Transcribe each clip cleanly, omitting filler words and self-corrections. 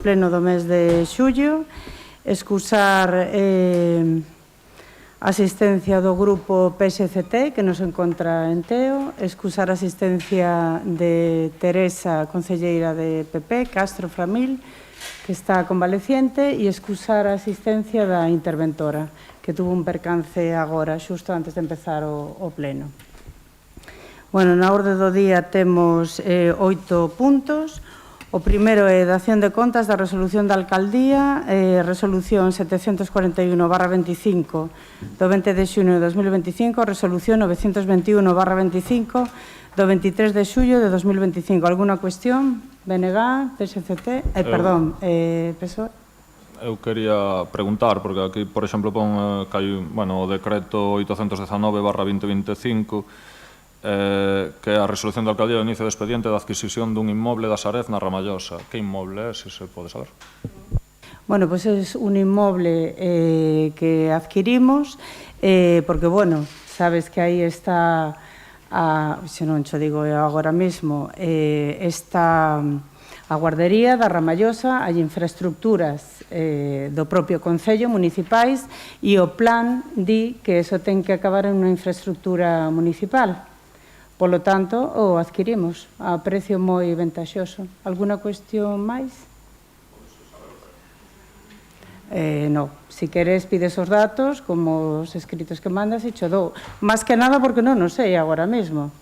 pleno do mes de xullo, excusar a asistencia do grupo PSCT, que nos encontra en Teo, excusar a asistencia de Teresa, concelleira de PP, Castro Framil, que está convaleciente, e excusar a asistencia da interventora, que tuvo un percance agora, xusto antes de empezar o pleno. Bueno, na orde do día temos 8 puntos. O primeiro é dación de contas da resolución da alcaldía, resolución 741/25 do 20 de xuño de 2025, resolución 921/25 do 23 de xullo de 2025. Alguna cuestión? BNG, PSCT, perdón, PSOE? Eu quería preguntar, porque aquí, por exemplo, pon que hai o decreto 819/2025, que a resolución da alcaldía do inicio de expediente da adquisición dun inmoble da Sarez na Ramallosa. Que inmoble é, se se pode saber? Bueno, pois é un inmoble que adquirimos, porque, bueno, sabes que aí está, se non xo digo agora mesmo, está a guardería da Ramallosa, hai infraestructuras do propio Concello municipais e o plan di que eso ten que acabar en unha infraestructura municipal. Polo tanto, o adquirimos a precio moi ventaxoso. Alguna cuestión máis? Non. Si queres, pides os datos, como os escritos que mandas, e cho dou. Más que nada porque non o sei agora mesmo.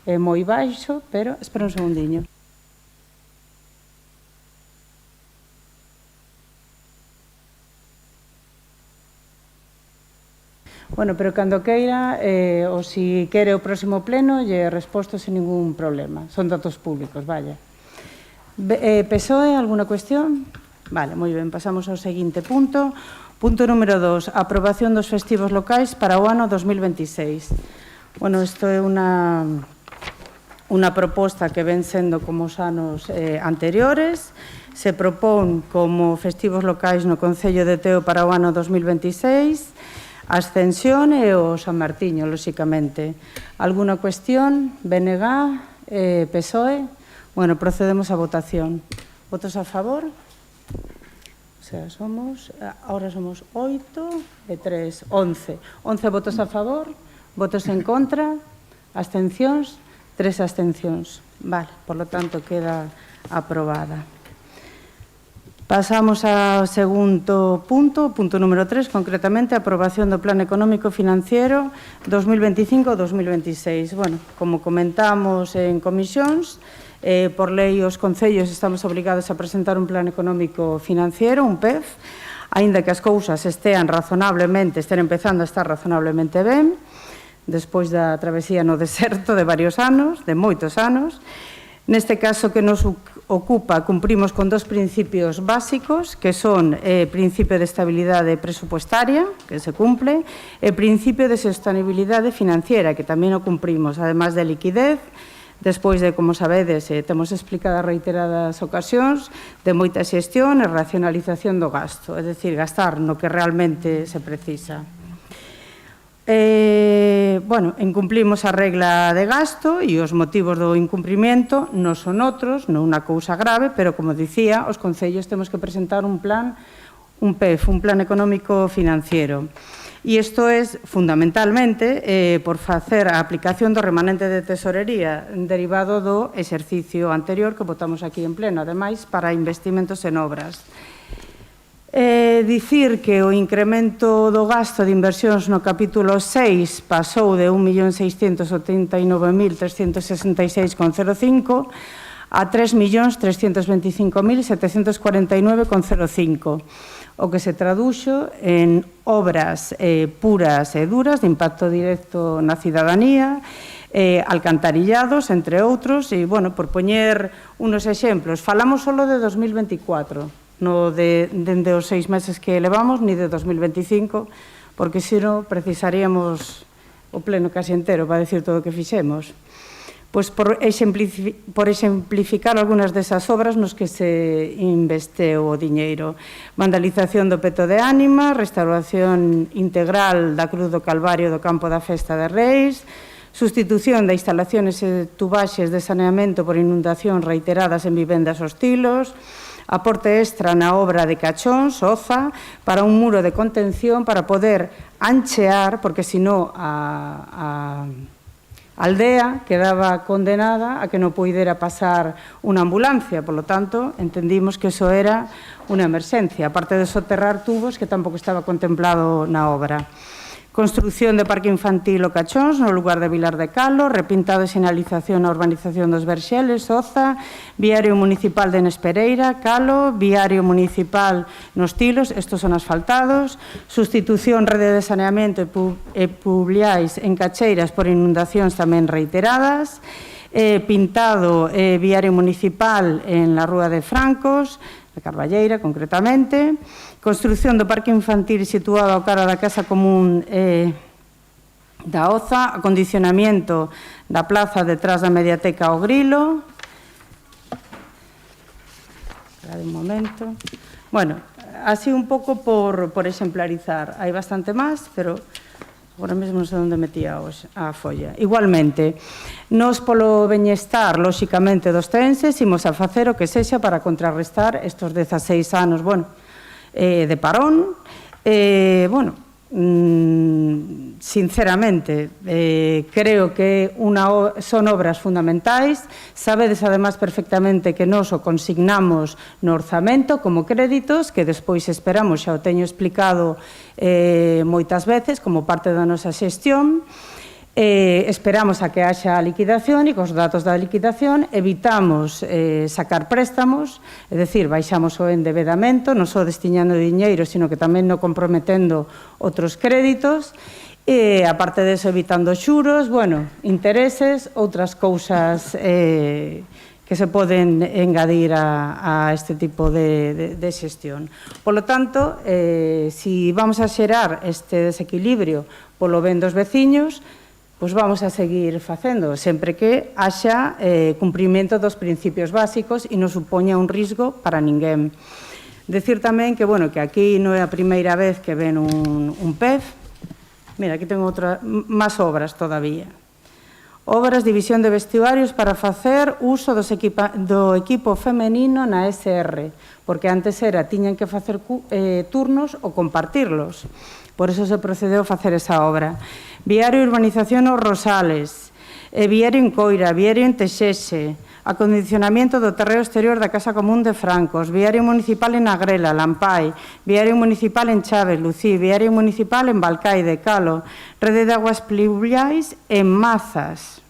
É moi baixo, pero espera un segundiño. Bueno, pero cando queira, ou si quere o próximo pleno, lle resposto sin ningún problema. Son datos públicos, vaya. PSOE, alguna cuestión? Vale, moi ben, pasamos ao seguinte punto. Punto número 2, aprobación dos festivos locais para o ano 2026. Bueno, isto é unha proposta que ven sendo como os anos anteriores. Se propón como festivos locais no Concello de Teo para o ano 2026. A Ascensión e o San Martiño, lóxicamente. Alguna cuestión? BNG, PSOE? Bueno, procedemos a votación. Votos a favor? O sea, ahora somos 8 e 3, 11. 11 votos a favor, votos en contra, abstencións, 3 abstencións. Vale, por lo tanto, queda aprobada. Pasamos ao segundo punto, punto número 3, concretamente, aprobación do Plan Económico Financiero 2025-2026. Bueno, como comentamos en comisións, por lei os concellos estamos obrigados a presentar un Plan Económico Financiero, un PEF, aínda que as cousas estén empezando a estar razonablemente ben, despois da travesía no deserto de varios anos, de moitos anos. Neste caso que nos ocupa, cumprimos con dos principios básicos, que son o principio de estabilidade presupuestaria, que se cumple, e o principio de sostenibilidade financiera, que tamén o cumprimos, además de liquidez, despois de, como sabedes, temos explicado a reiteradas ocasións, de moita xestión e racionalización do gasto, é dicir, gastar no que realmente se precisa. Bueno, incumplimos a regla de gasto e os motivos do incumprimento non son outros, non unha cousa grave, pero, como dicía, os concellos temos que presentar un plan, un PEF, un plan económico financiero. E isto é, fundamentalmente, por facer a aplicación do remanente de tesorería derivado do exercicio anterior que votamos aquí en pleno, ademais, para investimentos en obras. Dicir que o incremento do gasto de inversións no capítulo 6 pasou de 1.689.366,05 a 3.325.749,05, o que se traduxo en obras puras e duras de impacto directo na cidadanía, alcantarillados, entre outros, e, bueno, por poñer unos exemplos, falamos só de 2024, non dende os 6 meses que levamos, ni de 2025, porque senón precisaríamos o pleno casi entero para decir todo o que fixemos. Pois por exemplificar algunhas desas obras nos que se investeu o diñeiro. Vandalización do Peto de Ánima, restauración integral da Cruz do Calvario do Campo da Festa de Reis, sustitución de instalaciones e tubaxes de saneamento por inundación reiteradas en vivendas hostilos, aporte extra na obra de Cachóns, Oza, para un muro de contención para poder anchear, porque senón a aldea quedaba condenada a que non puidera pasar unha ambulancia. Por lo tanto, entendimos que eso era unha emerxencia, aparte de soterrar tubos que tampouco estaba contemplado na obra. Construción de parque infantil o Cachóns no lugar de Vilar de Calo, repintado e sinalización na urbanización dos Verxeles, Oza, viario municipal de Nespereira, Calo, viario municipal nos Tilos, estos son asfaltados, sustitución rede de saneamento e pluviais en Cacheiras por inundacións tamén reiteradas, pintado viario municipal en la Rúa de Francos, de Carballeira concretamente, construción do parque infantil situado ao cara da Casa Común da Oza, acondicionamiento da plaza detrás da Mediateca ao Grilo. Espera un momento. Bueno, así un pouco por exemplarizar. Hai bastante máis, pero agora mesmo non sei onde metía a folla. Igualmente, nos polo beñestar, lóxicamente, dos tenses, imos a facer o que sexa para contrarrestar estes 16 anos, de parón. Sinceramente, creo que son obras fundamentais. Sabedes, además, perfectamente que nós o consignamos no orzamento como créditos, que despois esperamos, xa o teño explicado moitas veces, como parte da nosa xestión. Esperamos a que haxa a liquidación e cos datos da liquidación evitamos sacar préstamos, é dicir, baixamos o endebedamento, non só destiñando diñeiro, sino que tamén non comprometendo outros créditos, e, aparte deso, evitando xuros, intereses, outras cousas que se poden engadir a este tipo de xestión. Por lo tanto, si vamos a xerar este desequilibrio polo ben dos veciños, pois vamos a seguir facendo, sempre que haxa cumprimento dos principios básicos e non supoña un risco para ninguén. Decir tamén que aquí non é a primeira vez que ven un PEF. Mira, aquí tengo máis obras todavía. Obras, división de vestuarios para facer uso do equipo femenino na SR, porque antes tiñan que facer turnos ou compartirlos. Por eso se procedeu a facer esa obra. Viario e urbanización aos Rosales, viario en Coira, viario en Texexe, acondicionamiento do terreo exterior da Casa Común de Francos, viario municipal en Agrela, Lampai, viario municipal en Chaves, Lucí, viario municipal en Balcaide, Calo, rede de aguas pluviais en Mazas,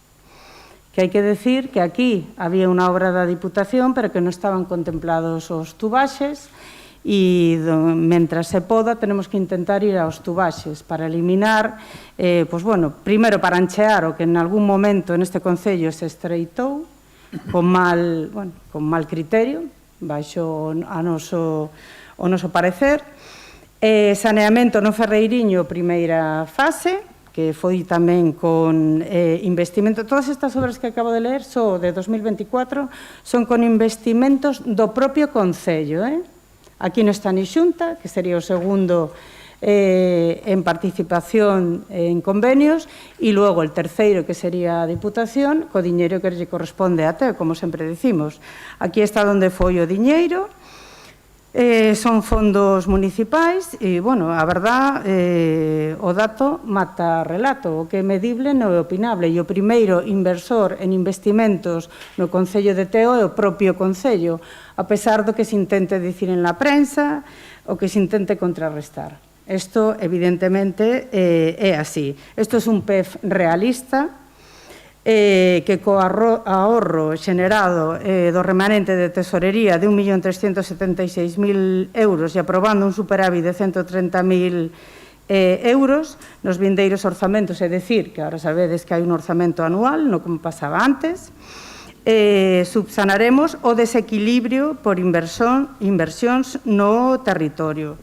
que hai que decir que aquí había unha obra da Diputación, pero que non estaban contemplados os tubaxes, e, mentras se poda, tenemos que intentar ir aos tubaxes para eliminar, primeiro para anchear o que en algún momento neste Concello se estreitou con mal criterio, baixo o noso parecer, saneamento no Ferreiriño, primeira fase, que foi tamén con investimento. Todas estas obras que acabo de ler, só de 2024, son con investimentos do propio Concello, Aquí non está ni Xunta, que sería o segundo en participación en convenios, e logo el terceiro, que sería a Diputación, co diñeiro que lle corresponde a TEO, como sempre dicimos. Aquí está onde foi o diñeiro, son fondos municipais, e, a verdad, o dato mata relato, o que é medible non é opinable, e o primeiro inversor en investimentos no Concello de Teo é o propio Concello, a pesar do que se intente dicir en la prensa, o que se intente contrarrestar. Isto, evidentemente, é así. Isto é un PEF realista, que co ahorro xenerado do remanente de tesorería de 1.376.000 euros e aprobando un superávit de 130.000 euros nos vindeiros orzamentos, é dicir, que agora sabedes que hai un orzamento anual, non como pasaba antes, subsanaremos o desequilibrio por inversións no territorio.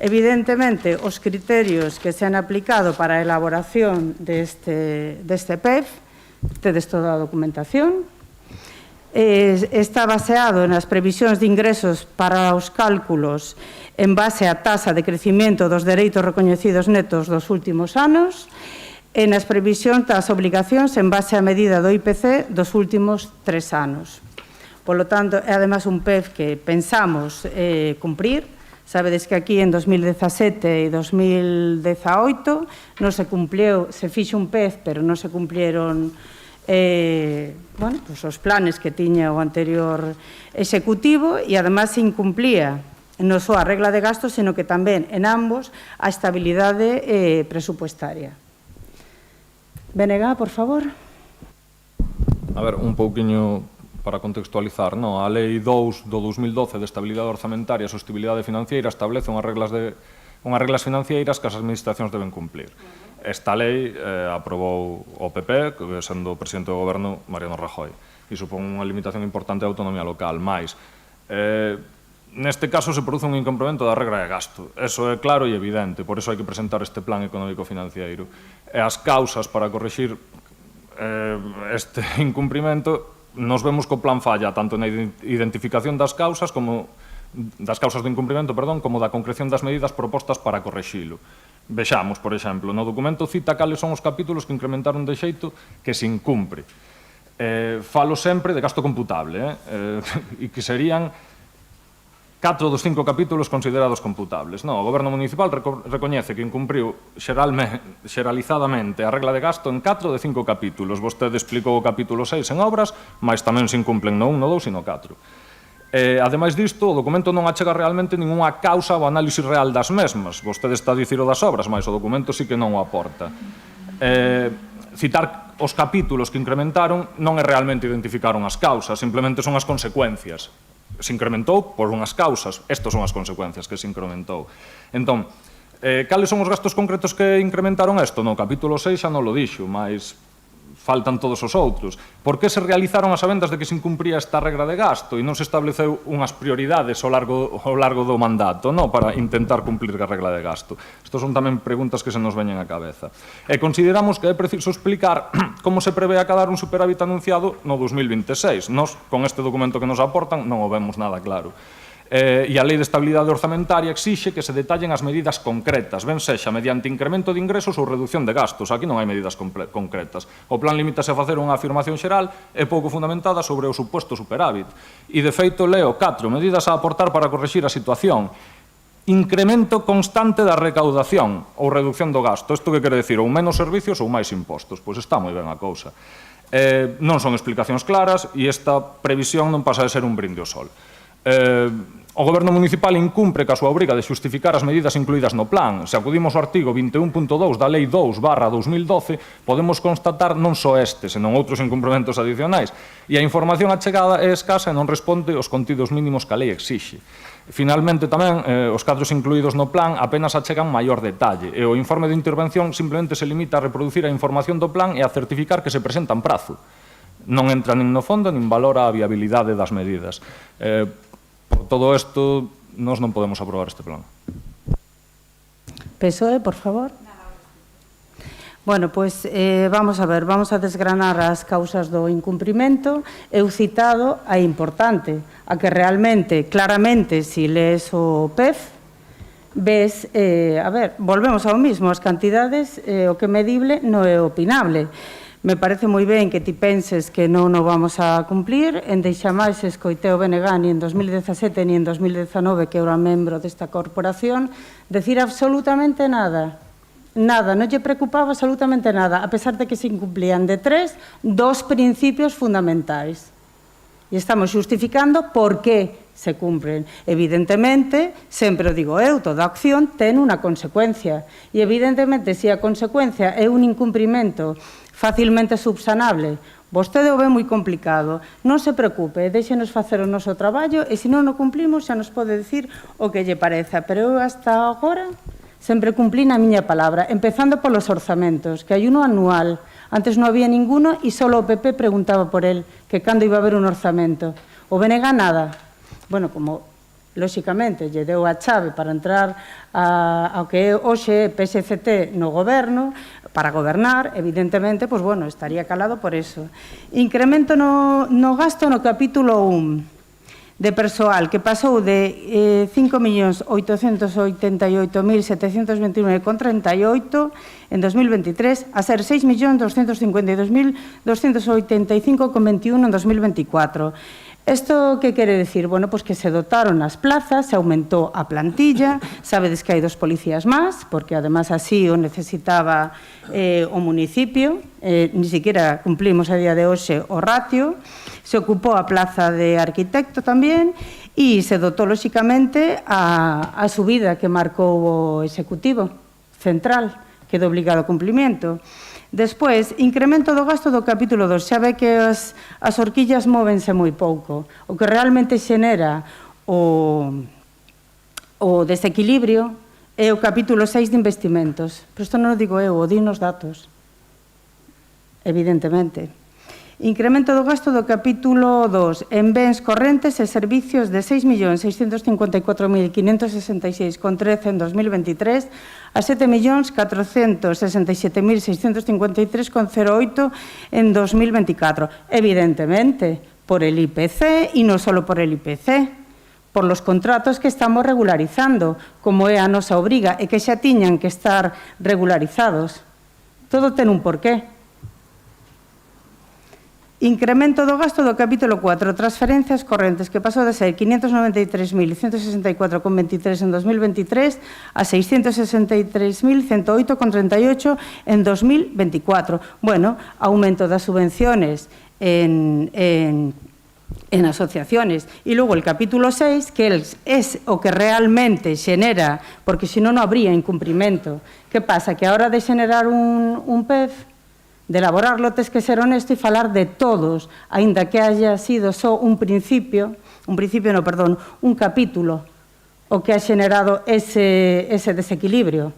Evidentemente, os criterios que se han aplicado para a elaboración deste PEF, tedes toda a documentación, está baseado nas previsións de ingresos para os cálculos en base á tasa de crecimiento dos dereitos recoñecidos netos dos últimos anos e nas previsións das obligacións en base á medida do IPC dos últimos 3 anos. Por lo tanto, é además un PEF que pensamos cumprir. Sabedes que aquí en 2017 e 2018 non se cumpliu, se fixe un PEF, pero non se cumplieron os planes que tiña o anterior executivo e además se incumplía non só a regla de gasto, sino que tamén en ambos a estabilidade presupuestaria. Benega, por favor. A ver, un pouquiño para contextualizar, a Lei 2 do 2012 de Estabilidade Orzamentaria e Sostibilidade Financiera establece unhas reglas financeiras que as administracións deben cumplir. Esta lei aprobou o PP, que sendo o presidente do goberno Mariano Rajoy, e supón unha limitación importante da autonomía local. Mais, neste caso se produce un incumprimento da regra de gasto. Eso é claro e evidente, por iso hai que presentar este plan económico-financiero. E as causas para corrixir este incumprimento nos vemos que o plan falla tanto na identificación das causas do incumprimento, como da concreción das medidas propostas para corrixilo. Vexamos, por exemplo, no documento cita cales son os capítulos que incrementaron de xeito que se incumpre. Falo sempre de gasto computable, e que serían 4 dos 5 capítulos considerados computables. O Goberno Municipal recoñece que incumpriu xeralizadamente a regla de gasto en 4 de 5 capítulos. Vostede explicou o capítulo 6 en obras, mas tamén se incumplen no 1, no 2 e no 4. Ademais disto, o documento non achega realmente ninguna causa ou análise real das mesmas. Vostede está a dicir o das obras, mas o documento sí que non o aporta. Citar os capítulos que incrementaron non é realmente identificar unhas causas, simplemente son as consecuencias. Se incrementou por unhas causas, estas son as consecuencias que se incrementou. Entón, cales son os gastos concretos que incrementaron isto? No capítulo 6 xa non lo dixo, mas faltan todos os outros. Por que se realizaron as sabendas de que se incumpría esta regra de gasto e non se estableceu unhas prioridades ao largo do mandato para intentar cumplir a regla de gasto? Estos son tamén preguntas que se nos veñen á cabeza. E consideramos que é preciso explicar como se prevé acadar un superávit anunciado no 2026. Nos, con este documento que nos aportan, non o vemos nada claro. E a Lei de Estabilidade Orzamentaria exixe que se detallen as medidas concretas, ben sexa mediante incremento de ingresos ou reducción de gastos. Aquí non hai medidas concretas. O plan limítase a facer unha afirmación xeral e pouco fundamentada sobre o suposto superávit. E, de feito, leo 4 medidas a aportar para corrixir a situación. Incremento constante da recaudación ou reducción do gasto. Isto que quere dicir? Ou menos servicios ou máis impostos. Pois está moi ben a cousa. Non son explicacións claras e esta previsión non pasa de ser un brinde ao sol. O Goberno Municipal incumpre ca súa obriga de xustificar as medidas incluídas no plan. Se acudimos ao artigo 21.2 da Lei 2/2012, podemos constatar non só este, senón outros incumprimentos adicionais. E a información achegada é escasa e non responde aos contidos mínimos que a lei exixe. Finalmente, tamén, os cadros incluídos no plan apenas achegan maior detalle e o informe de intervención simplemente se limita a reproducir a información do plan e a certificar que se presenta en prazo. Non entra nin no fondo nin valora a viabilidade das medidas. Por todo isto, nós non podemos aprobar este plan. PSOE, por favor. Bueno, pois vamos a ver, vamos a desgranar as causas do incumprimento. Eu citado a importante, a que realmente, claramente, si lees o PEF, ves, a ver, volvemos ao mismo, as cantidades, o que é medible non é opinable. Me parece moi ben que ti penses que non o vamos a cumplir, en deixa máis escoiteo Benega ni en 2017 ni en 2019, que era membro desta corporación, decir absolutamente nada. Nada, non lle preocupaba absolutamente nada, a pesar de que se incumplían de 2 principios fundamentais. E estamos justificando por que se cumpren. Evidentemente, sempre o digo eu, toda acción ten unha consecuencia. E evidentemente, se a consecuencia é un incumprimento facilmente subsanable, vostede o ve moi complicado, non se preocupe, déxenos facer o noso traballo e se non o cumplimos xa nos pode dicir o que lle pareza, pero eu hasta agora sempre cumplí na miña palabra, empezando polos orzamentos, que hai uno anual, antes non había ninguno e só o PP preguntaba por el, que cando iba a haber un orzamento. O Benega nada. Bueno, como lóxicamente lle deu a chave para entrar ao que é hoxe PSCT no goberno, para gobernar, evidentemente, pois, bueno, estaría calado por eso. Incremento no gasto no capítulo 1 de persoal, que pasou de 5.888.729,38 en 2023 a ser 6.252.285,21 en 2024. ¿Esto qué quiere decir? Bueno, pues que se dotaron las plazas, se aumentó a plantilla, sabedes que hai 2 policías máis, porque además así o necesitaba o municipio, ni siquiera cumplimos a día de hoxe o ratio, se ocupou a plaza de arquitecto tamén, e se dotou, lóxicamente, a subida que marcou o Executivo Central, que de obligado cumplimento. Despois, incremento do gasto do capítulo 2. Xa ve que as horquillas móvense moi pouco. O que realmente xenera o desequilibrio é o capítulo 6 de investimentos. Pero isto non o digo eu, o din os datos. Evidentemente. Incremento do gasto do capítulo 2 en bens correntes e servicios de 6.654.566,13 en 2023 a 7.467.653,08 en 2024. Evidentemente, por el IPC y no solo por el IPC, por los contratos que estamos regularizando, como é a nosa obriga, e que xa tiñan que estar regularizados. Todo ten un porqué. Incremento do gasto do capítulo 4, transferencias correntes, que pasou de ser 593.164,23 en 2023 a 663.108,38 en 2024. Bueno, aumento das subvenciones en asociaciones. E logo el capítulo 6, que es o que realmente xenera, porque senón non habría incumprimento. Que pasa? Que a hora de xenerar un PEF, de elaborarlo, tes que ser honesto e falar de todos, aínda que haya sido só un capítulo, o que ha xenerado ese desequilibrio.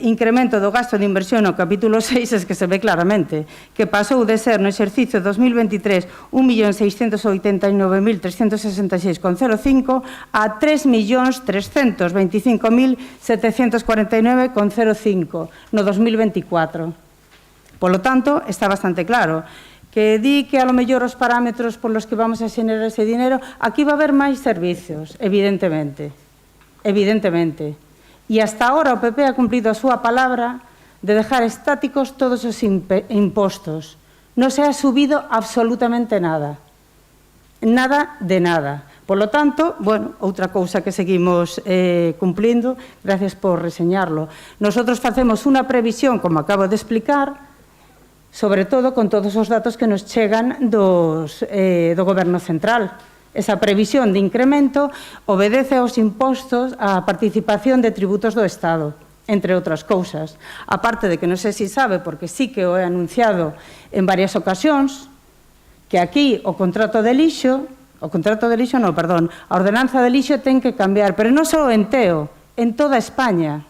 Incremento do gasto de inversión no capítulo 6 es que se ve claramente que pasou de ser no exercicio 2023 1.689.366,05 a 3.325.749,05 no 2024. Polo tanto, está bastante claro que di que a lo mellor os parámetros por los que vamos a xenerar ese dinero, aquí va a haber máis servicios, evidentemente. E hasta ahora o PP ha cumplido a súa palabra de dejar estáticos todos os impostos. Non se ha subido absolutamente nada. Nada de nada. Por lo tanto, bueno, outra cousa que seguimos cumplindo, gracias por reseñarlo. Nosotros facemos unha previsión, como acabo de explicar, sobre todo con todos os datos que nos chegan do Goberno Central. Esa previsión de incremento obedece aos impostos á participación de tributos do Estado, entre outras cousas. A parte de que non sei se sabe, porque sí que o he anunciado en varias ocasións, que aquí a ordenanza de lixo ten que cambiar, pero non só en Teo, en toda España.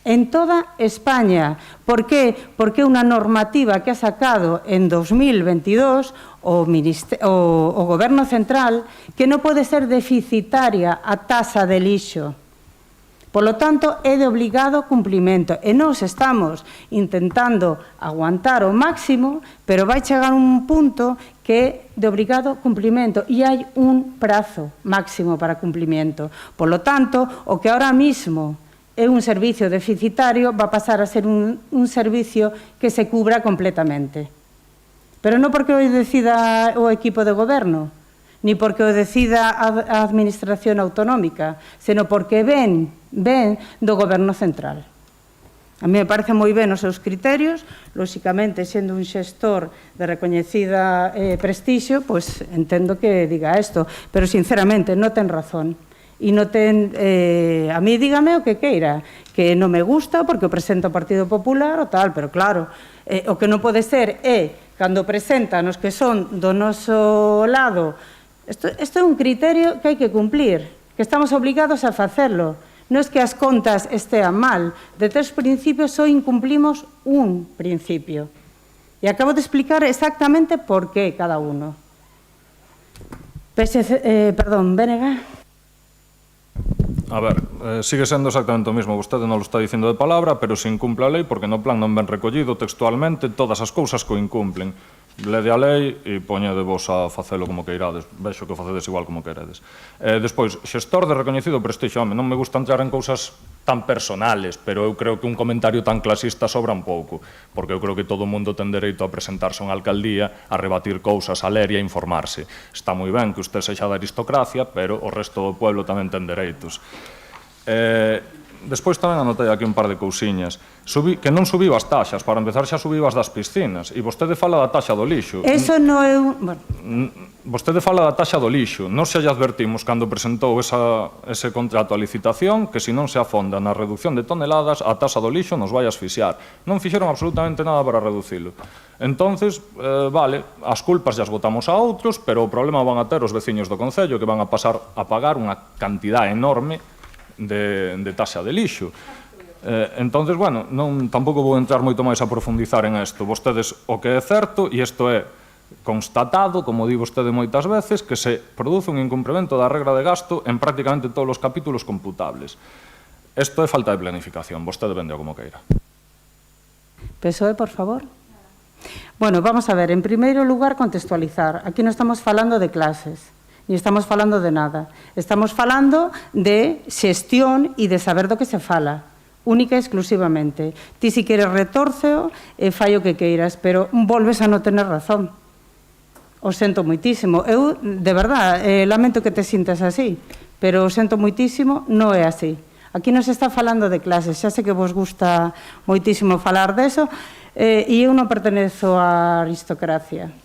En toda España. Por qué? Porque unha normativa que ha sacado en 2022 o Goberno Central que non pode ser deficitaria a tasa de lixo. Por lo tanto, é de obligado cumplimento. E nós estamos intentando aguantar o máximo, pero vai chegar un punto que é de obligado cumplimento e hai un prazo máximo para cumplimento. Por lo tanto, o que ahora mismo é un servicio deficitario va a pasar a ser un servicio que se cubra completamente. Pero non porque o decida o equipo de goberno, ni porque o decida a Administración Autonómica, senón porque ven do Goberno Central. A mí me parece moi ben os seus criterios, lóxicamente, sendo un xestor de recoñecida prestixio, pois entendo que diga isto, pero sinceramente non ten razón. E non ten, a mí dígame o que queira, que non me gusta porque o presenta o Partido Popular ou tal, pero claro, o que non pode ser é, cando presentan os que son do noso lado, isto é un criterio que hai que cumplir, que estamos obligados a facelo. Non é que as contas estean mal, de 3 principios só incumplimos un principio. E acabo de explicar exactamente por qué cada uno. BNG. A ver, sigue sendo exactamente o mismo. Vostede non lo está dicindo de palabra, pero se incumple a lei, porque no plan non ven recollido textualmente todas as cousas que o incumplen. lede a lei e poñedevos a facelo como que irades. Vexo que o facedes igual como queredes. Despois, xestor de recoñecido prestixio. Home, non me gusta entrar en cousas tan personales, pero eu creo que un comentario tan clasista sobra un pouco, porque eu creo que todo o mundo ten dereito a presentarse a unha alcaldía, a rebatir cousas, a ler e a informarse. Está moi ben que usted sexa da aristocracia, pero o resto do pueblo tamén ten dereitos. Despois tamén anotei aquí un par de cousiñas. Que non subiu as taxas, para empezar xa subiu as das piscinas, e vostede fala da taxa do lixo. Eso non é un... Vostede fala da taxa do lixo. Non se lle advertimos cando presentou ese contrato a licitación que se non se afonda na reducción de toneladas, a taxa do lixo nos vai asfixiar. Non fixeron absolutamente nada para reducilo. Entonces, vale, as culpas llas botamos a outros, pero o problema van a ter os veciños do Concello, que van a pasar a pagar unha cantidad enorme de taxa de lixo. Entonces, bueno, tampouco vou entrar moito máis a profundizar en isto. Vostedes, o que é certo, e isto é constatado, como di vostede moitas veces, que se produce un incumprimento da regra de gasto en prácticamente todos os capítulos computables. Isto é falta de planificación. Vostede vendeo como queira. PSOE, por favor. Bueno, vamos a ver, en primeiro lugar, contextualizar. Aquí non estamos falando de clases. Ni estamos falando de nada. Estamos falando de xestión e de saber do que se fala, única e exclusivamente. Ti si queres retórceo e fai o que queiras, pero volves a non tener razón. O sento moitísimo. Eu, de verdade, lamento que te sintas así, pero o sento moitísimo, non é así. Aquí non se está falando de clases, xa sei que vos gusta moitísimo falar deso, e eu non pertenezo á aristocracia.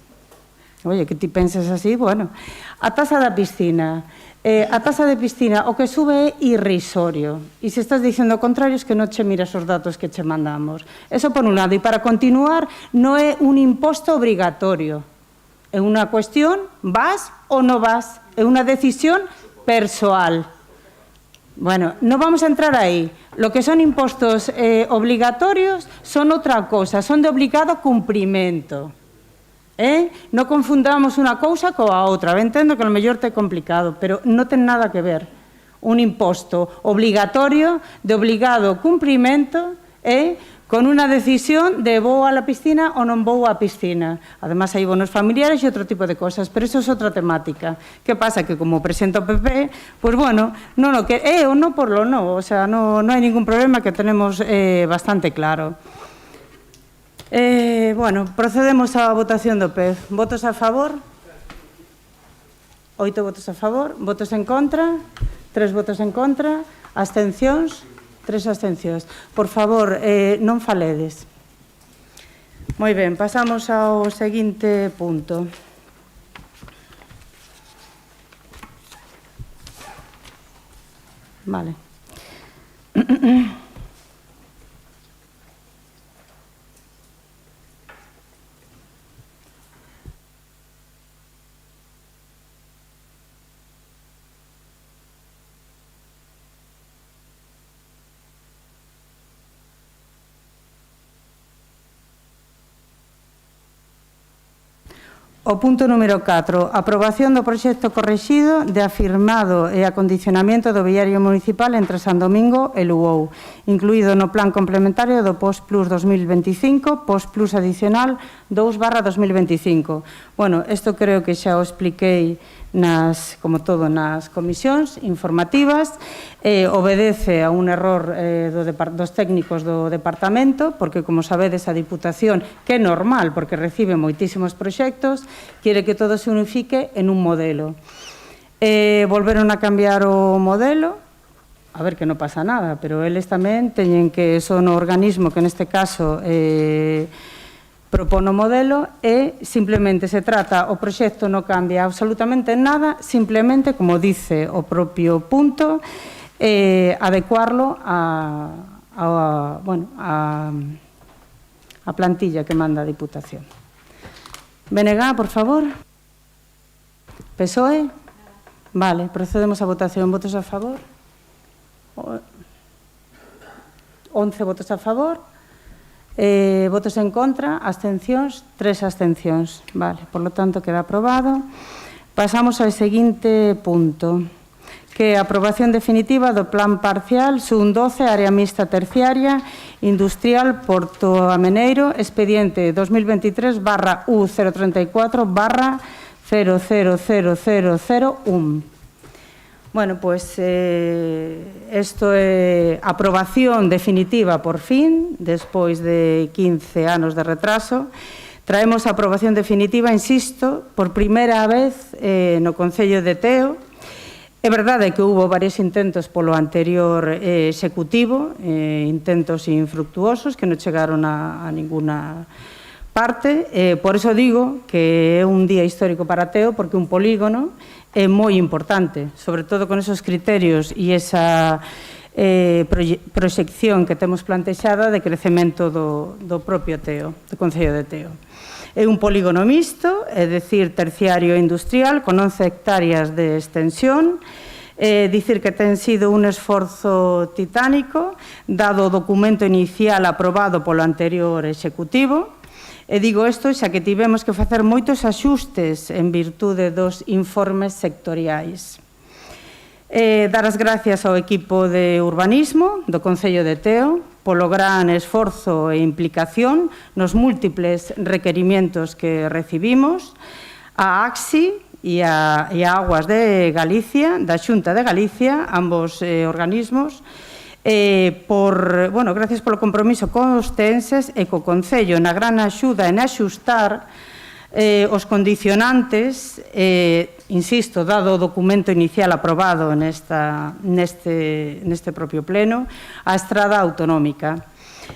Oye, que ti penses así, bueno. A taxa da piscina. A taxa de piscina, o que sube é irrisorio. E se estás dicendo o contrario, es que non che miras os datos que che mandamos. Eso por un lado. E para continuar, non é un imposto obrigatorio. É unha cuestión, vas ou non vas. É unha decisión persoal. Bueno, non vamos a entrar aí. Lo que son impostos obligatorios son outra cosa, son de obligado cumprimento. Non confundamos unha cousa coa outra. Entendo que a lo mellor te é complicado, pero non ten nada que ver. Un imposto obligatorio, de obligado cumprimento, con unha decisión de vou a la piscina ou non vou á piscina. Además, hai bonos familiares e outro tipo de cosas, pero eso é outra temática. Que pasa? Que como presenta o PP, pois, bueno, non o que é ou non por lo non, o sea, non hai ningún problema, que tenemos bastante claro. Bueno, procedemos á votación do PEF. Votos a favor? 8 votos a favor. Votos en contra? 3 votos en contra. Abstencións? 3 abstencións. Por favor, non faledes. Moi ben, pasamos ao seguinte punto. Vale. O punto número 4, aprobación do proxecto correxido de afirmado e acondicionamento do viario municipal entre San Domingo e Luou, incluído no plan complementario do POS Plus 2025, POS Plus adicional 2/2025. Bueno, isto creo que xa o expliquei como todo, nas comisións informativas. Obedece a un error dos técnicos do departamento, porque, como sabedes, a Diputación, que é normal, porque recibe moitísimos proxectos, quere que todo se unifique en un modelo. Volveron a cambiar o modelo, a ver, que non pasa nada, pero eles tamén teñen que son o organismo que neste caso propón o modelo e simplemente se trata, o proxecto non cambia absolutamente nada, simplemente, como dice o propio punto, adecuarlo a plantilla que manda a Diputación. BNG, por favor. PSOE. Vale, procedemos a votación. Votos a favor. 11 votos a favor. Votos en contra, abstencións, 3 abstencións. Vale, por lo tanto, queda aprobado. Pasamos ao seguinte punto, que é a aprobación definitiva do Plan Parcial SUN 12, área mixta terciaria, industrial Porto Ameneiro, expediente 2023/U034/000001. Bueno, pois, isto é aprobación definitiva por fin, despois de 15 anos de retraso. Traemos a aprobación definitiva, insisto, por primeira vez no Concello de Teo. É verdade que houve varios intentos polo anterior executivo, intentos infructuosos que non chegaron a ninguna parte. Por iso digo que é un día histórico para Teo, porque un polígono é moi importante, sobre todo con esos criterios e esa proxección que temos plantexada de crecemento do propio Teo, do Concello de Teo. É un polígono mixto, é dicir, terciario e industrial, con 11 hectáreas de extensión, dicir que ten sido un esforzo titánico, dado o documento inicial aprobado polo anterior executivo. E digo isto xa que tivemos que facer moitos axustes en virtude dos informes sectoriais. Dar as gracias ao equipo de urbanismo do Concello de Teo polo gran esforzo e implicación nos múltiples requerimientos que recibimos, a AXI e a Aguas de Galicia, da Xunta de Galicia, ambos organismos, gracias polo compromiso cos teenses e co Concello na gran axuda en axustar os condicionantes, insisto, dado o documento inicial aprobado neste propio pleno, a estrada autonómica.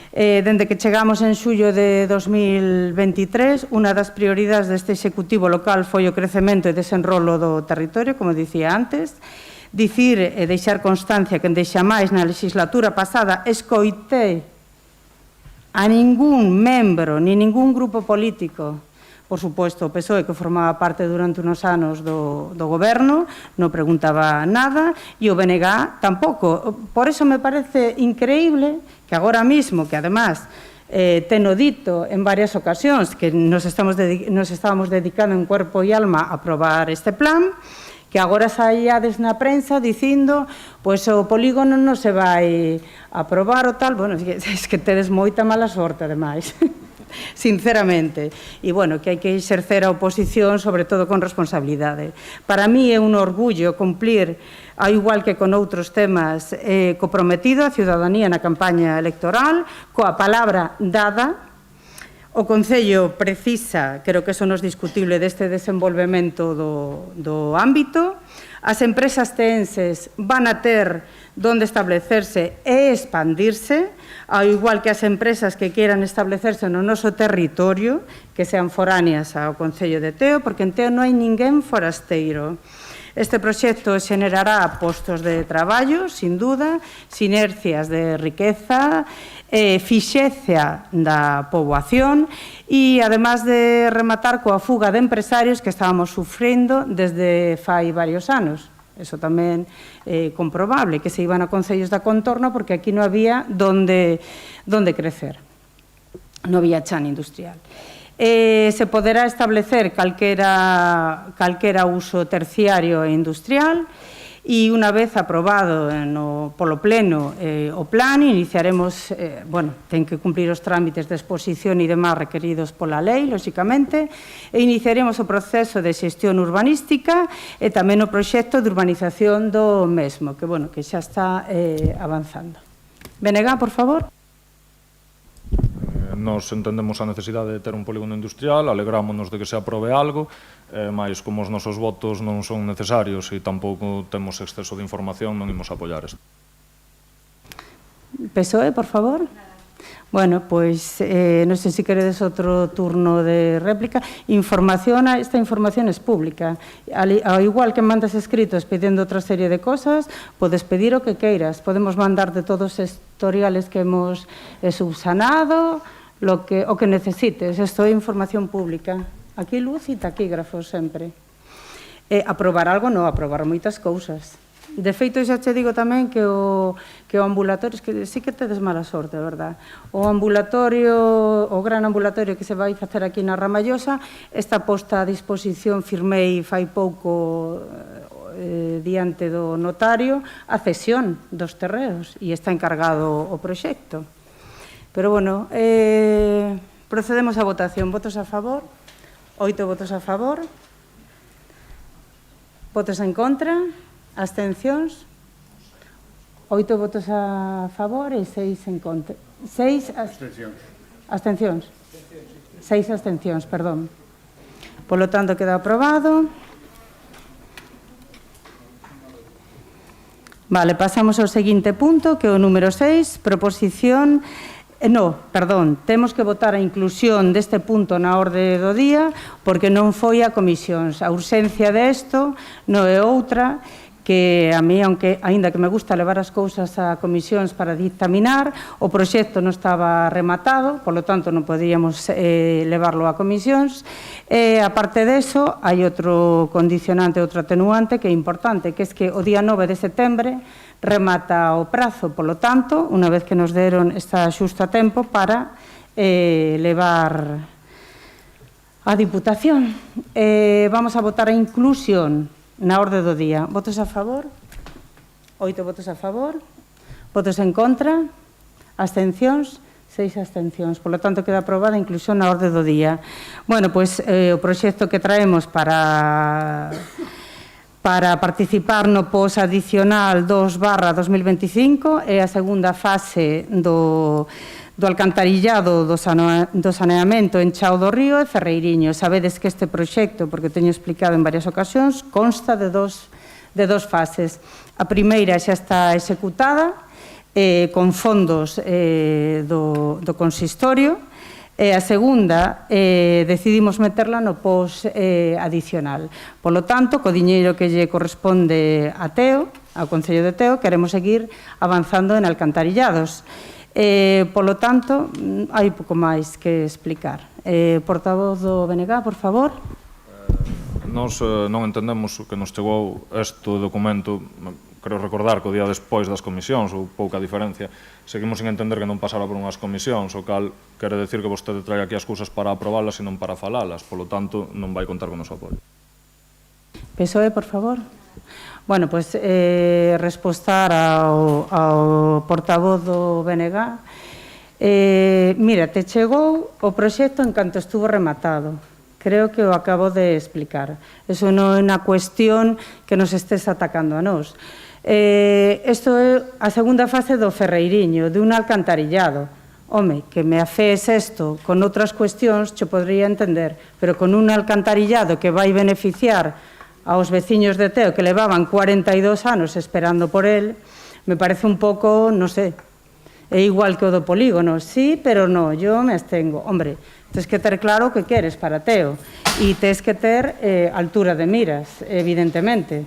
Dende que chegamos en xullo de 2023, unha das prioridades deste executivo local foi o crecemento e desenrolo do territorio, como dicía antes. Dicir e deixar constancia que endexamais na legislatura pasada escoitei a ningún membro, ni ningún grupo político, por suposto, o PSOE, que formaba parte durante unos anos do goberno, non preguntaba nada, e o BNG tampouco. Por eso me parece increíble que agora mismo, que además teno dito en varias ocasións que nos estábamos dedicando en cuerpo e alma a aprobar este plan, que agora saíades na prensa dicindo pois o polígono non se vai aprobar o tal. Bueno, es que tedes moita mala sorte, ademais, sinceramente. E, bueno, que hai que exercer a oposición, sobre todo con responsabilidade. Para mí é un orgullo cumplir, ao igual que con outros temas, comprometido a ciudadanía na campaña electoral, coa palabra dada. O Concello precisa, creo que eso non é discutible, deste desenvolvemento do ámbito. As empresas teenses van a ter donde establecerse e expandirse, ao igual que as empresas que queiran establecerse no noso territorio, que sean foráneas ao Concello de Teo, porque en Teo non hai ninguén forasteiro. Este proxecto xenerará postos de traballo, sin duda, sinerxias de riqueza, fixeza da poboación e, además de rematar coa fuga de empresarios que estábamos sufrindo desde fai varios anos. Eso tamén é comprobable, que se iban a concellos da contorno porque aquí non había donde crecer, non había chan industrial. Se poderá establecer calquera uso terciario e industrial e unha vez aprobado polo pleno o plan, iniciaremos, ten que cumplir os trámites de exposición e demás requeridos pola lei, lóxicamente, e iniciaremos o proceso de xestión urbanística e tamén o proxecto de urbanización do mesmo, que xa está avanzando. BNG, por favor. Nos entendemos a necesidade de ter un polígono industrial, alegrámonos de que se aprobe algo, mas como os nosos votos non son necesarios e tampouco temos exceso de información, non imos apoiar isto. PSOE, por favor. Bueno, pois, non sei se queredes outro turno de réplica. Esta información é pública. Ao igual que mandas escritos pedindo outra serie de cosas, podes pedir o que queiras. Podemos mandarte todos os historiales que hemos subsanado, o que necesites. Isto é información pública. Aquí luz e taquígrafos sempre. Aprobar algo, non, aprobar moitas cousas. De feito, xa che digo tamén que o ambulatorio, que sí que tedes mala sorte, verdad? O ambulatorio, o gran ambulatorio que se vai facer aquí na Ramallosa, está posta a disposición, firmei fai pouco diante do notario a cesión dos terreos e está encargado o proxecto. Pero, bueno, procedemos á votación. Votos a favor? 8 votos a favor. Votos en contra? Abstencións? 8 votos a favor e 6 en contra. 6 abstencións. 6 abstencións, perdón. Polo tanto, queda aprobado. Vale, pasamos ao seguinte punto, que é o número 6, proposición... temos que votar a inclusión deste punto na orde do día porque non foi a comisións. A urxencia desto non é outra que a mí, aínda que me gusta levar as cousas a comisións para dictaminar, o proxecto non estaba rematado, polo tanto non podíamos levarlo a comisións. A parte deso, hai outro condicionante, outro atenuante que é importante, que é que o día 9 de setembro remata o prazo, polo tanto, unha vez que nos deron está xusto a tempo para levar a Diputación. Vamos a votar a inclusión na orde do día. Votos a favor? 8 votos a favor. Votos en contra? Abstencións? 6 abstencións. Por lo tanto, queda aprobada a inclusión na orde do día. Bueno, pois o proxecto que traemos para participar no POS adicional 2/2025 é a segunda fase do alcantarillado do saneamento en Chao do Río e Ferreiriño. Sabedes que este proxecto, porque o teño explicado en varias ocasións, consta de dos fases. A primeira xa está executada con fondos do consistorio e a segunda decidimos meterla no POS adicional. Polo tanto, co diñeiro que lle corresponde a Teo, ao Concello de Teo, queremos seguir avanzando en alcantarillados. Polo tanto, hai pouco máis que explicar. Portavoz do BNG, por favor. Nos non entendemos que nos chegou este documento, creo recordar que o día despois das comisións, ou pouca diferencia, seguimos sin entender que non pasara por unhas comisións, o cal quere decir que vostede trae aquí as cousas para aprobalas e non para falalas, polo tanto, non vai contar con o noso apoio. PSOE, por favor. Bueno, pois respostar ao portavoz do BNG. Mira, te chegou o proxecto en canto estuvo rematado. Creo que o acabo de explicar. Eso non é unha cuestión que nos estés atacando a nós. Isto é a segunda fase do Ferreiriño, de un alcantarillado. Home, que me afees isto con outras cuestións, cho podría entender, pero con un alcantarillado que vai beneficiar aos veciños de Teo que levaban 42 anos esperando por él, me parece un pouco, non sei, é igual que o do polígono, sí, pero non, yo me abstengo. Hombre, tens que ter claro o que queres para Teo e tens que ter altura de miras, evidentemente.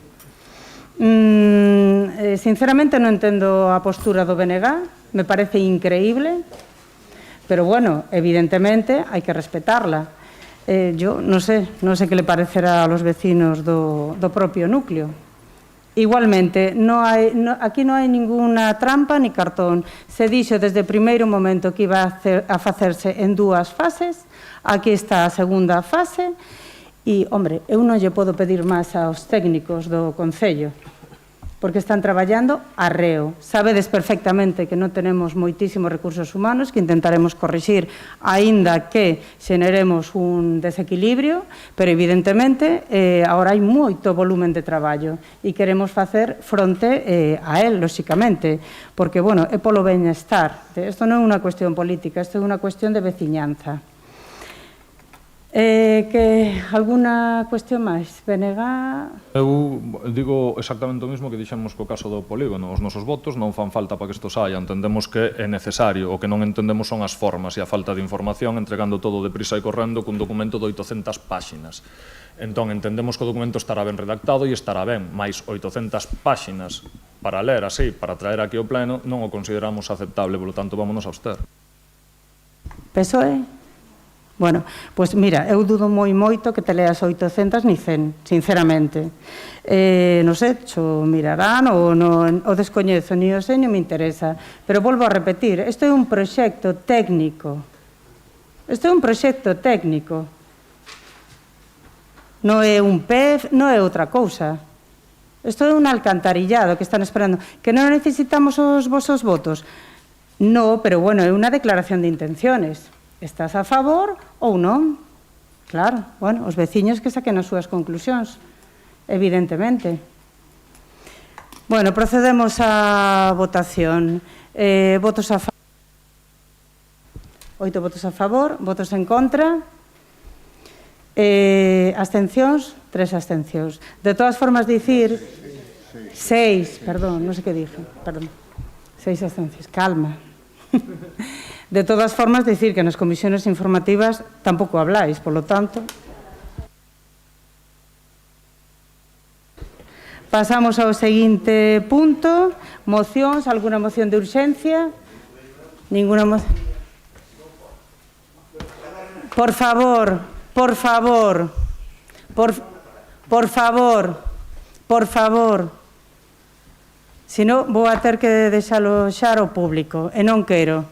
Sinceramente non entendo a postura do BNG, me parece increíble, pero bueno, evidentemente hai que respetarla. Yo non sé que le parecerá a los vecinos do propio núcleo. Igualmente, aquí non hai ninguna trampa ni cartón. Se dixo desde o primeiro momento que iba a facerse en 2 fases, aquí está a segunda fase, e, hombre, eu non lle podo pedir máis aos técnicos do Concello, porque están traballando a reo. Sabedes perfectamente que non tenemos moitísimos recursos humanos, que intentaremos corrixir, aínda que xeneremos un desequilibrio, pero evidentemente agora hai moito volumen de traballo e queremos facer fronte a él, lóxicamente, porque, bueno, é polo benestar. Isto non é unha cuestión política, isto é unha cuestión de veciñanza. Alguna cuestión máis? BNG? Eu digo exactamente o mismo que dixemos co caso do polígono. Os nosos votos non fan falta para que isto saia. Entendemos que é necesario. O que non entendemos son as formas e a falta de información, entregando todo deprisa e correndo cun documento de 800 páxinas. Entón, entendemos que o documento estará ben redactado e estará ben, mais 800 páxinas para ler así, para traer aquí ao pleno, non o consideramos aceptable, polo tanto, vámonos a abster. PSOE? Bueno, pois mira, eu dudo moito que te leas 800 ni 100, sinceramente. Non sei, xo mirarán ou o descoñezo, ni o sei, ni me interesa. Pero volvo a repetir, isto é un proxecto técnico. Isto é un proxecto técnico. Non é un PEF, non é outra cousa. Isto é un alcantarillado que están esperando. Que non necesitamos os vosos votos? No, pero bueno, é unha declaración de intenciones. Estás a favor ou non? Claro, bueno, os veciños que saquen as súas conclusións, evidentemente. Bueno, procedemos á votación. Votos a favor. 8 votos a favor, votos en contra. Abstencións, 3 abstencións. De todas formas, dicir... 6, perdón, non sei que dije, perdón. 6 abstencións, calma. De todas formas, dicir que nas comisiones informativas tampouco habláis, polo tanto... Pasamos ao seguinte punto. Mocións, alguna moción de urxencia? Ninguna moción. Por favor, por favor, por favor. Se non, vou a ter que deixalo xa ao público, e non quero.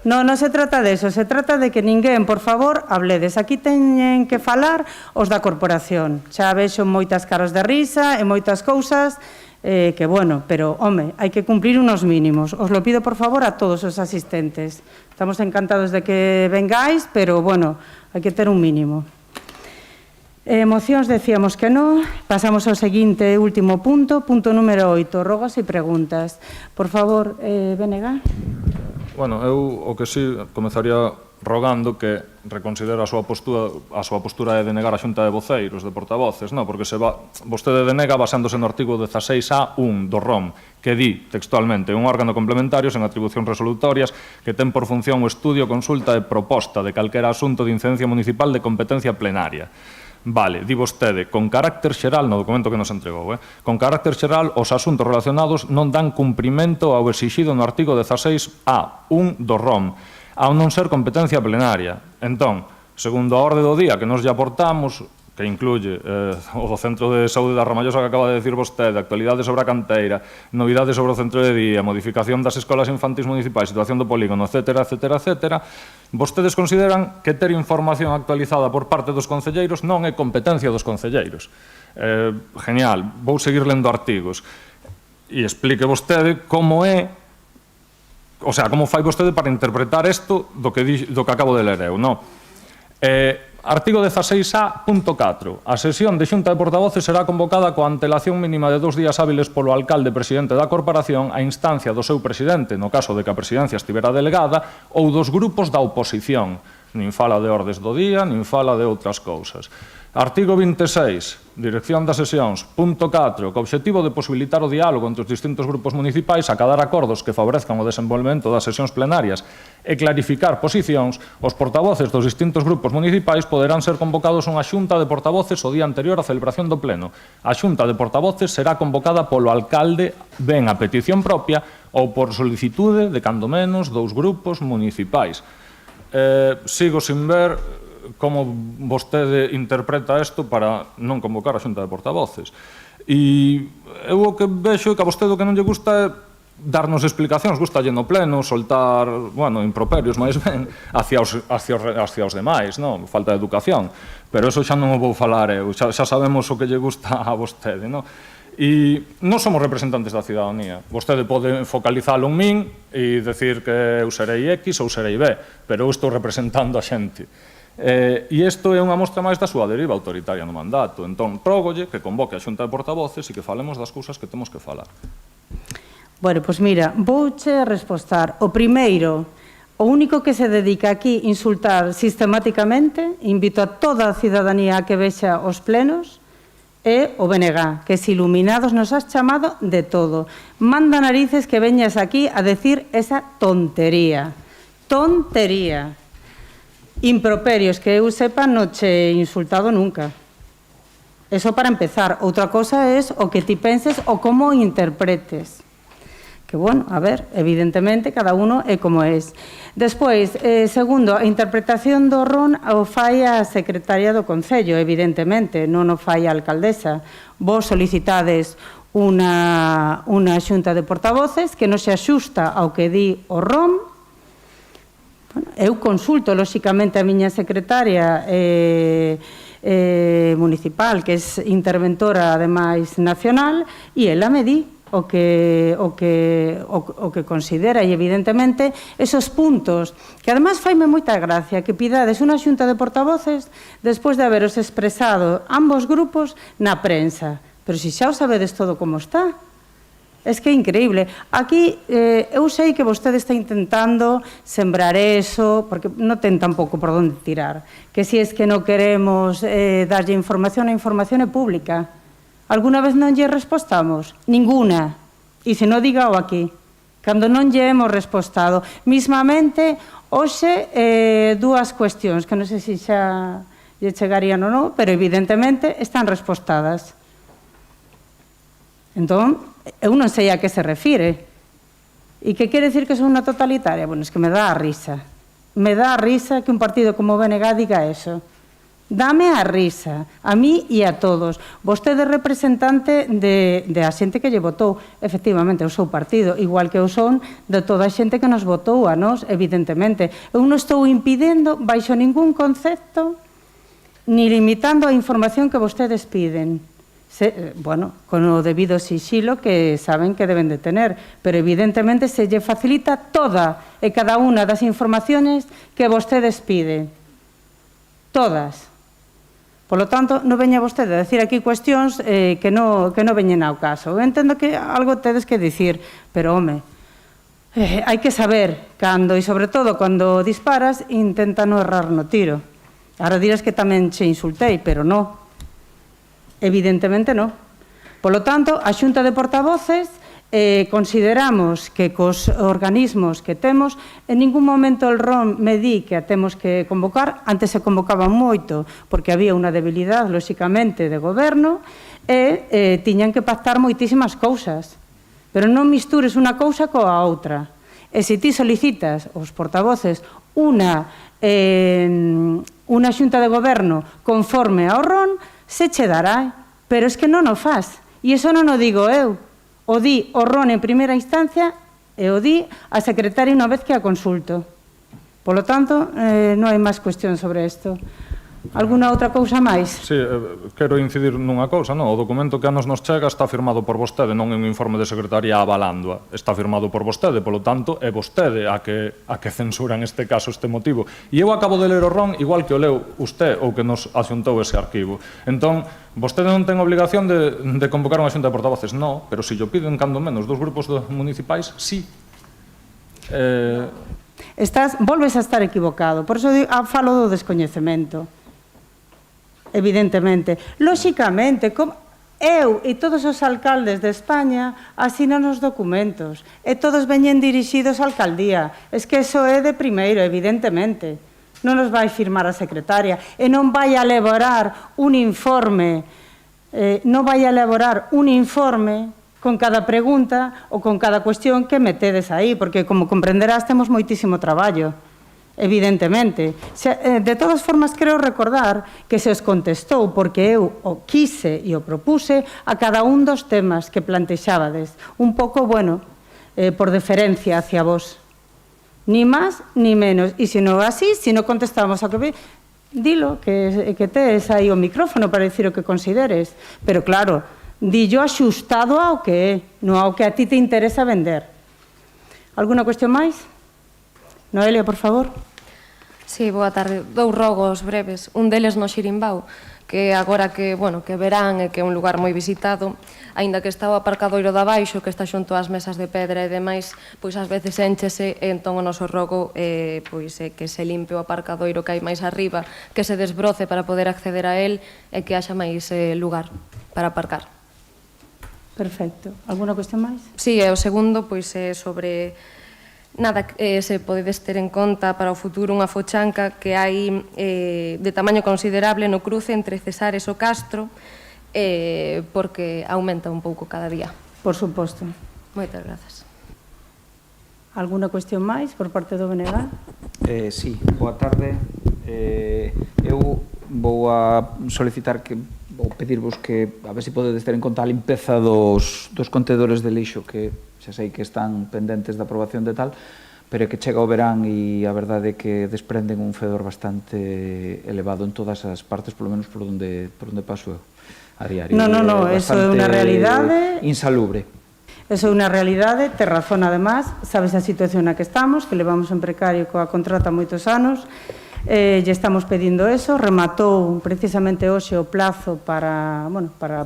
Non se trata de eso, se trata de que ninguén, por favor, habledes. Aquí teñen que falar os da corporación. Xa vexo moitas caras de risa e moitas cousas que, bueno, pero, home, hai que cumprir unos mínimos. Os lo pido, por favor, a todos os asistentes. Estamos encantados de que vengáis, pero, bueno, hai que ter un mínimo. Mocións decíamos que non. Pasamos ao seguinte último punto, punto número 8, rogas e preguntas. Por favor, Benega. Bueno, eu o que sí comezaría rogando que reconsidera a súa postura de denegar a xunta de voceiros, de portavoces, non? Porque vostede denega basándose no artigo 16A1 do ROM, que di textualmente un órgano complementario sen atribucións resolutorias que ten por función o estudio, consulta e proposta de calquera asunto de incidencia municipal de competencia plenaria. Vale, di vostede, con carácter xeral, no documento que nos entregou, con carácter xeral, os asuntos relacionados non dan cumprimento ao exixido no artigo 16A1 do ROM, ao non ser competencia plenaria. Entón, segundo a orde do día que nos lle aportamos, que incluye o do Centro de Saúde da Ramallosa que acaba de decir vostede, actualidade sobre a canteira, novidades sobre o centro de día, modificación das escolas infantis municipais, situación do polígono, etcétera, etcétera, etcétera, vostedes consideran que ter información actualizada por parte dos concelleiros non é competencia dos concelleiros. Genial, vou seguir lendo artigos. E explique vostede como é, o sea, como fai vostede para interpretar isto do que acabo de ler eu, non? Artigo 16A.4. A sesión de xunta de portavoces será convocada coa antelación mínima de 2 días hábiles polo alcalde presidente da corporación a instancia do seu presidente, no caso de que a presidencia estivera delegada, ou dos grupos da oposición. Nin fala de ordes do día, nin fala de outras cousas. Artigo 26. Dirección das sesións. Punto 4. Co obxectivo de posibilitar o diálogo entre os distintos grupos municipais, acadar acordos que favorezcan o desenvolvemento das sesións plenarias e clarificar posicións, os portavoces dos distintos grupos municipais poderán ser convocados a unha xunta de portavoces o día anterior á celebración do pleno. A xunta de portavoces será convocada polo alcalde ben a petición propia ou por solicitude de cando menos 2 grupos municipais. Sigo sin ver como vostede interpreta isto para non convocar a xunta de portavoces. E eu o que vexo é que a vostede o que non lle gusta é darnos explicacións, gusta lle no pleno, soltar, bueno, improperios máis ben hacia os demais, non? Falta de educación. Pero eso xa non o vou falar eu, xa sabemos o que lle gusta a vostede, non? E non somos representantes da cidadanía. Vostede pode focalizalo en min e decir que eu serei X ou serei B, pero eu estou representando a xente. E isto é unha mostra máis da súa deriva autoritaria no mandato. Entón, prógolle que convoque a xunta de portavoces e que falemos das cousas que temos que falar. Bueno, pois mira, vouche respostar. O primeiro, o único que se dedica aquí a insultar sistemáticamente, invito a toda a cidadanía a que vexa os plenos, é o BNG, que es Iluminados nos has chamado de todo. Manda narices que veñas aquí a decir esa tontería. Tontería. Improperios, que eu sepa, non che he insultado nunca. Eso para empezar. Outra cosa é o que ti penses ou como interpretes. Que, bueno, a ver, evidentemente, cada uno é como es. Despois, segundo, a interpretación do RON o fai a secretaria do Concello, evidentemente, non o fai a alcaldesa. Vos solicitades unha xunta de portavoces que non se axusta ao que di o RON. Bueno, eu consulto, lóxicamente, a miña secretaria municipal, que é interventora, ademais, nacional, e ela me di o que considera, e evidentemente esos puntos que además faime moita gracia que pidades unha xunta de portavoces despois de haberos expresado ambos grupos na prensa, pero se xa o sabedes todo como está. Es que é increíble. Aquí eu sei que vostede está intentando sembrar eso, porque non ten tampouco por onde tirar, que si es que non queremos darlle información, a información é pública. Alguna vez non lle respostamos? Ninguna. E se non digao aquí. Cando non lle hemos respostado. Mismamente, hoxe, dúas cuestións, que non sei se xa lle chegarían ou non, pero evidentemente están respostadas. Entón, eu non sei a que se refire. E que quere dicir que son unha totalitaria? Bueno, es que me dá a risa. Me dá a risa que un partido como o BNG diga eso. Dame a risa, a mí e a todos. Vostede é representante de a xente que lle votou. Efectivamente, o seu partido, igual que eu son de toda a xente que nos votou a nós, evidentemente. Eu non estou impidendo, baixo ningún concepto, ni limitando a información que vostedes piden. Bueno, con o debido sixilo que saben que deben de tener, pero evidentemente se lle facilita toda e cada unha das informaciones que vostedes piden. Todas. Por lo tanto, non veña vostede a decir aquí cuestións que non veñen ao caso. Eu entendo que algo tedes que dicir, pero, home, hai que saber cando, e sobre todo cando disparas, intenta non errar no tiro. Ahora dirás que tamén che insultei, pero non. Evidentemente non. Por lo tanto, a Xunta de Portavoces consideramos que cos organismos que temos, en ningún momento el ROM me di que a temos que convocar, antes se convocaban moito, porque había unha debilidade, lóxicamente, de goberno, e tiñan que pactar moitísimas cousas. Pero non mistures unha cousa coa outra. E se ti solicitas aos portavoces unha xunta de goberno conforme ao RON, se che dará, pero es que non o faz. E iso non o digo eu. O di o RON en primeira instancia e o di a secretaria unha vez que a consulto. Por lo tanto, non hai máis cuestión sobre isto. Alguna outra cousa máis? Sí, quero incidir nunha cousa, non? O documento que a nos chega está firmado por vostede, non é un informe de secretaría avalándoa. Está firmado por vostede, polo tanto, é vostede a que censura en este caso este motivo. E eu acabo de ler o RON igual que o leu usted ou que nos asuntou ese arquivo. Entón, vostede non ten obligación de convocar unha xunta de portavoces, non, pero se yo piden cando menos dos grupos municipais, sí. Volves a estar equivocado, por iso falo do descoñecemento. Evidentemente. Lóxicamente, eu e todos os alcaldes de España asinan os documentos e todos veñen dirixidos á alcaldía. Es que eso é de primeiro, evidentemente. Non nos vai firmar a secretaria e non vai a elaborar un informe con cada pregunta ou con cada cuestión que metedes aí, porque, como comprenderás, temos moitísimo traballo. Evidentemente. De todas formas, creo recordar que se os contestou porque eu o quise e o propuse a cada un dos temas que plantexábades. Un pouco, bueno, por deferencia hacia vos. Ni máis ni menos. E se non así, se non contestamos a que dilo, que tes aí o micrófono para dicir o que consideres. Pero claro, dillo axustado ao que é, non ao que a ti te interesa vender. Alguna cuestión máis? Noelia, por favor. Sí, boa tarde. Dous rogos breves. Un deles no Xirimbao, que agora que verán e que é un lugar moi visitado, aínda que está o aparcadoiro de abaixo, que está xunto ás mesas de pedra e demais, pois ás veces énchese, e entón o noso rogo é que se limpe o aparcadoiro que hai máis arriba, que se desbroce para poder acceder a él e que haxa máis lugar para aparcar. Perfecto. Alguna cuestión máis? Sí, e o segundo, pois é sobre... Nada, se podedes ter en conta para o futuro unha fochanca que hai de tamaño considerable no cruce entre Cesares e o Castro, porque aumenta un pouco cada día. Por suposto. Moitas grazas. Alguna cuestión máis por parte do BNG? Sí, boa tarde. Eu vou a solicitar que vou pedirvos que a ver se podedes ter en conta a limpeza dos contedores de lixo que xa sei que están pendentes da aprobación de tal, pero é que chega o verán e a verdade é que desprenden un fedor bastante elevado en todas as partes, polo menos por onde paso eu a diario. No, eso é unha realidade. Insalubre. Eso é unha realidade, tes razón además, sabes a situación na que estamos, que levamos en precario coa contrata moitos anos, lle estamos pedindo eso, rematou precisamente hoxe o plazo para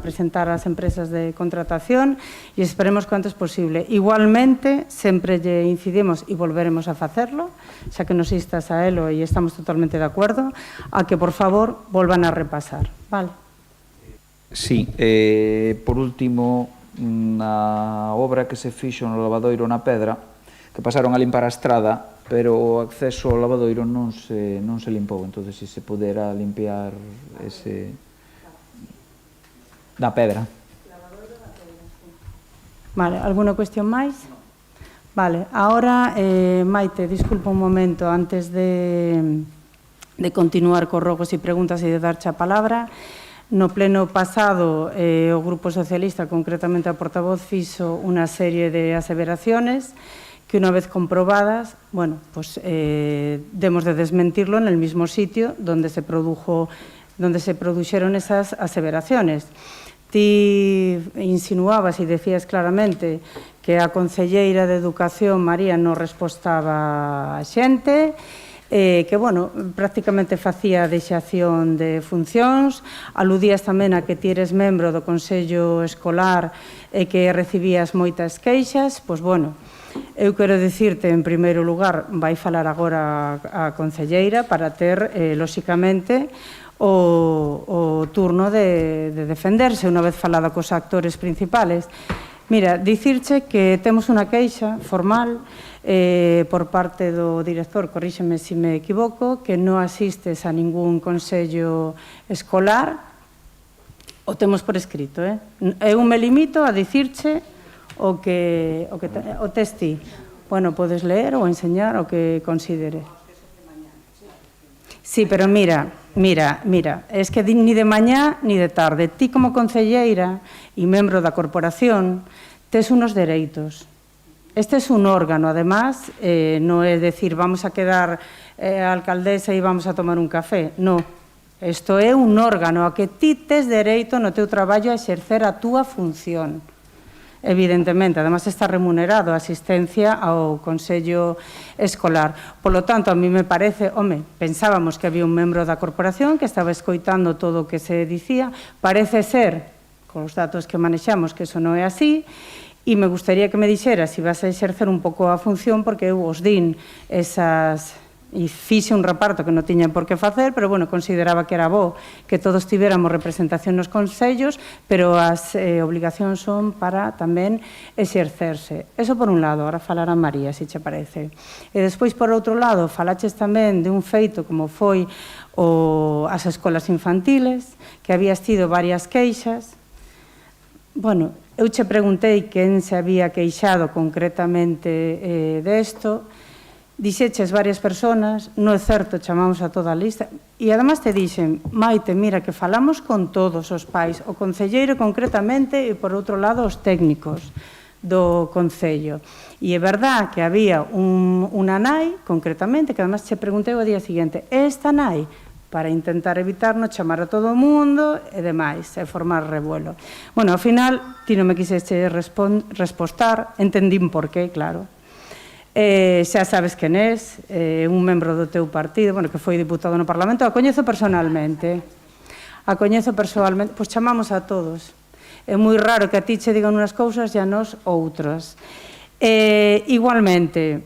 presentar as empresas de contratación e esperemos cuanto é posible. Igualmente, sempre lle incidimos e volveremos a facerlo, xa que nos instas a elo e estamos totalmente de acordo, a que, por favor, volvan a repasar. Vale? Sí, por último, na obra que se fixo no lavadoiro na Pedra, que pasaron a limpar a estrada, pero o acceso ao lavadoiro non se limpou, entón se se pudera limpiar ese da Pedra. Vale, alguna cuestión máis? Vale, ahora, Maite, disculpa un momento, antes de continuar con rogos e preguntas e de darche a palabra. No pleno pasado, o Grupo Socialista, concretamente a portavoz, fixo unha serie de aseveraciones que unha vez comprobadas, demos de desmentirlo en el mismo sitio donde se produxeron esas aseveraciones. Ti insinuabas e decías claramente que a concelleira de Educación, María, non respostaba a xente, que, prácticamente facía deixación de funcións, aludías tamén a que ti eres membro do Consello Escolar e que recibías moitas queixas, eu quero dicirte, en primeiro lugar, vai falar agora a concelleira para ter, lóxicamente, o turno de defenderse, unha vez falada cos actores principales. Mira, dicirche que temos unha queixa formal por parte do director, corríxeme se me equivoco, que non asistes a ningún consello escolar, o temos por escrito, Eu me limito a dicirche o tes ti. Podes ler ou enseñar o que considere. Sí, pero mira, es que ni de mañá ni de tarde. Ti como concelleira e membro da corporación tes unos dereitos. Este es un órgano, además, non é decir, vamos a quedar a alcaldesa e vamos a tomar un café. No, isto é un órgano a que ti tes dereito no teu traballo a exercer a túa función. Evidentemente, además está remunerado a asistencia ao Consello Escolar. Polo tanto, a mí me parece, pensábamos que había un membro da corporación que estaba escoitando todo o que se dicía, parece ser, con os datos que manexamos, que eso non é así, e me gustaría que me dixera se vas a exercer un pouco a función, porque eu os din esas... e fixe un reparto que non tiñan por que facer, pero, consideraba que era bo que todos tiveramos representación nos consellos, pero as obligacións son para tamén exercerse. Eso por un lado, ahora falará María, se che parece. E despois, por outro lado, falaches tamén de un feito como foi as escolas infantiles, que habías tido varias queixas. Eu che preguntei quen se había queixado concretamente desto. Dixeches varias personas, non é certo, chamamos a toda a lista, e además te dixen, Maite, mira, que falamos con todos os pais, o concelleiro concretamente, e por outro lado os técnicos do Concello. E é verdad que había unha nai, concretamente, que además che preguntei o día seguinte, esta nai, para intentar evitar non chamar a todo o mundo e demais, e formar revuelo. Ao final, ti non me quiseste respostar, entendín por qué, claro. Xa sabes quen és, un membro do teu partido, que foi diputado no Parlamento, a coñezo personalmente. Pois chamamos a todos. É moi raro que a ti che digan unhas cousas e a nós outras. Igualmente,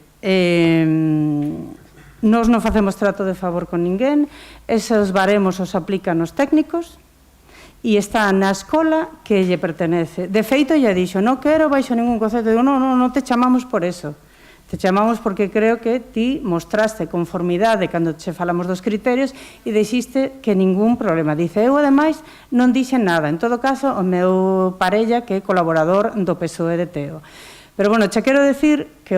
nós non facemos trato de favor con ninguén, esos baremos os aplican os técnicos, e está na escola que lle pertenece. De feito, lle dixo, non quero baixo ningún concepto. Digo, non te chamamos por eso. Te chamamos porque creo que ti mostraste conformidade cando che falamos dos criterios e deixiste que ningún problema. Dice, eu, ademais, non dixen nada. En todo caso, o meu parella, que é colaborador do PSOE de Teo. Pero, che quero decir que,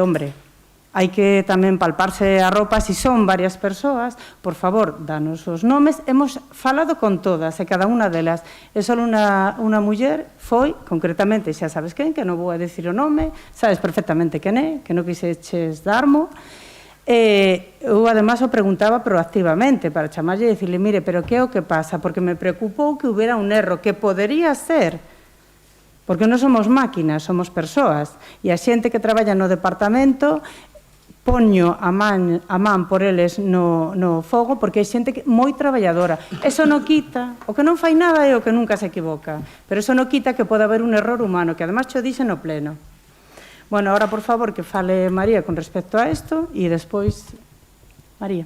hai que tamén palparse a roupa, se son varias persoas, por favor, danos os nomes. Hemos falado con todas e cada unha delas. É só unha muller, foi, concretamente, xa sabes quen, que non vou a decir o nome, sabes perfectamente quen é, que non quixeches darmo. Eu, además, o preguntaba proactivamente para chamarlle e dicirle, mire, pero que é o que pasa? Porque me preocupou que hubiera un erro, que podería ser, porque non somos máquinas, somos persoas, e a xente que traballa no departamento poño a man por eles no fogo, porque hai xente moi traballadora. Eso non quita, o que non fai nada é o que nunca se equivoca, pero eso non quita que pode haber un error humano, que además xo dixe no pleno. Bueno, ahora, por favor, que fale María con respecto a isto, e despois, María.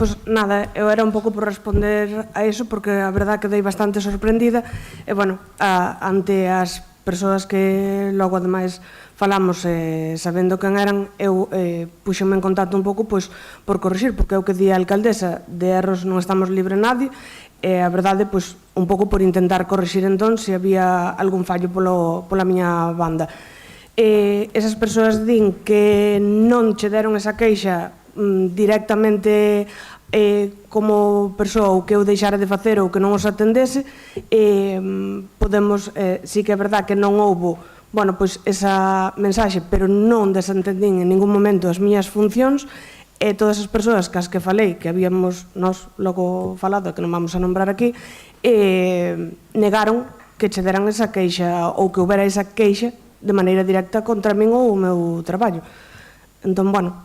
Pois nada, eu era un pouco por responder a iso, porque a verdad que dei bastante sorprendida, e, bueno, ante as persoas que logo, ademais, falamos sabendo quen eran, eu puxeme en contacto un pouco pois por corrixir, porque eu que di a alcaldesa, de erros non estamos libre nadie, e a verdade, pois, un pouco por intentar corrixir entón se había algún fallo pola miña banda. Esas persoas din que non che deron esa queixa directamente como persoa ou que eu deixara de facer ou que non os atendese, podemos, sí que é verdad que non houbo, bueno, pois esa mensaxe, pero non desentendín en ningún momento as miñas funcións, e todas as persoas cas que falei, que habíamos nós logo falado, que non vamos a nombrar aquí, negaron que che deran esa queixa ou que houbera esa queixa de maneira directa contra min ou o meu traballo. Entón, bueno,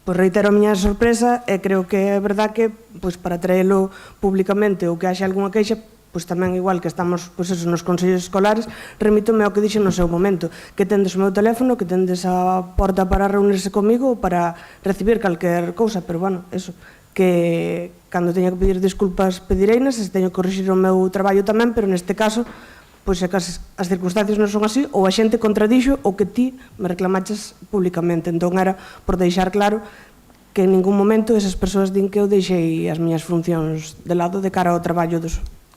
pois reitero a miña sorpresa e creo que é verdad que, pois, para traelo públicamente ou que haxe algunha queixa, pois tamén igual que estamos, pois eso, nos consellos escolares, remítome ao que dixen no seu momento, que tendes o meu teléfono, que tendes a porta para reunirse comigo ou para recibir calquer cousa, pero, bueno, eso, que cando teña que pedir disculpas pedireinas, se teño que corrixir o meu traballo tamén, pero neste caso, pois se as circunstancias non son así, ou a xente contradixo o que ti me reclamaches públicamente. Entón era por deixar claro que en ningún momento esas persoas din que eu deixei as miñas funcións de lado de cara ao traballo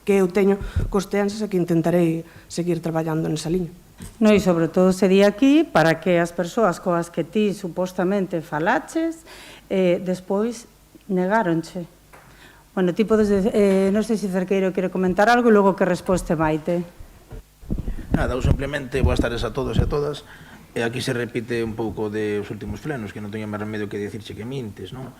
que eu teño cos teanses e que intentarei seguir traballando nesa liña. No, e sobre todo se di aquí para que as persoas coas que ti supostamente falaches despois negáronche. Bueno, ti podes, non sei se Cerqueiro quere comentar algo e logo que resposte Maite. Nada, eu simplemente boas tardes a todos e a todas. Aquí se repite un pouco dos últimos plenos, que non teño máis remedio que dicirche que mintes, non?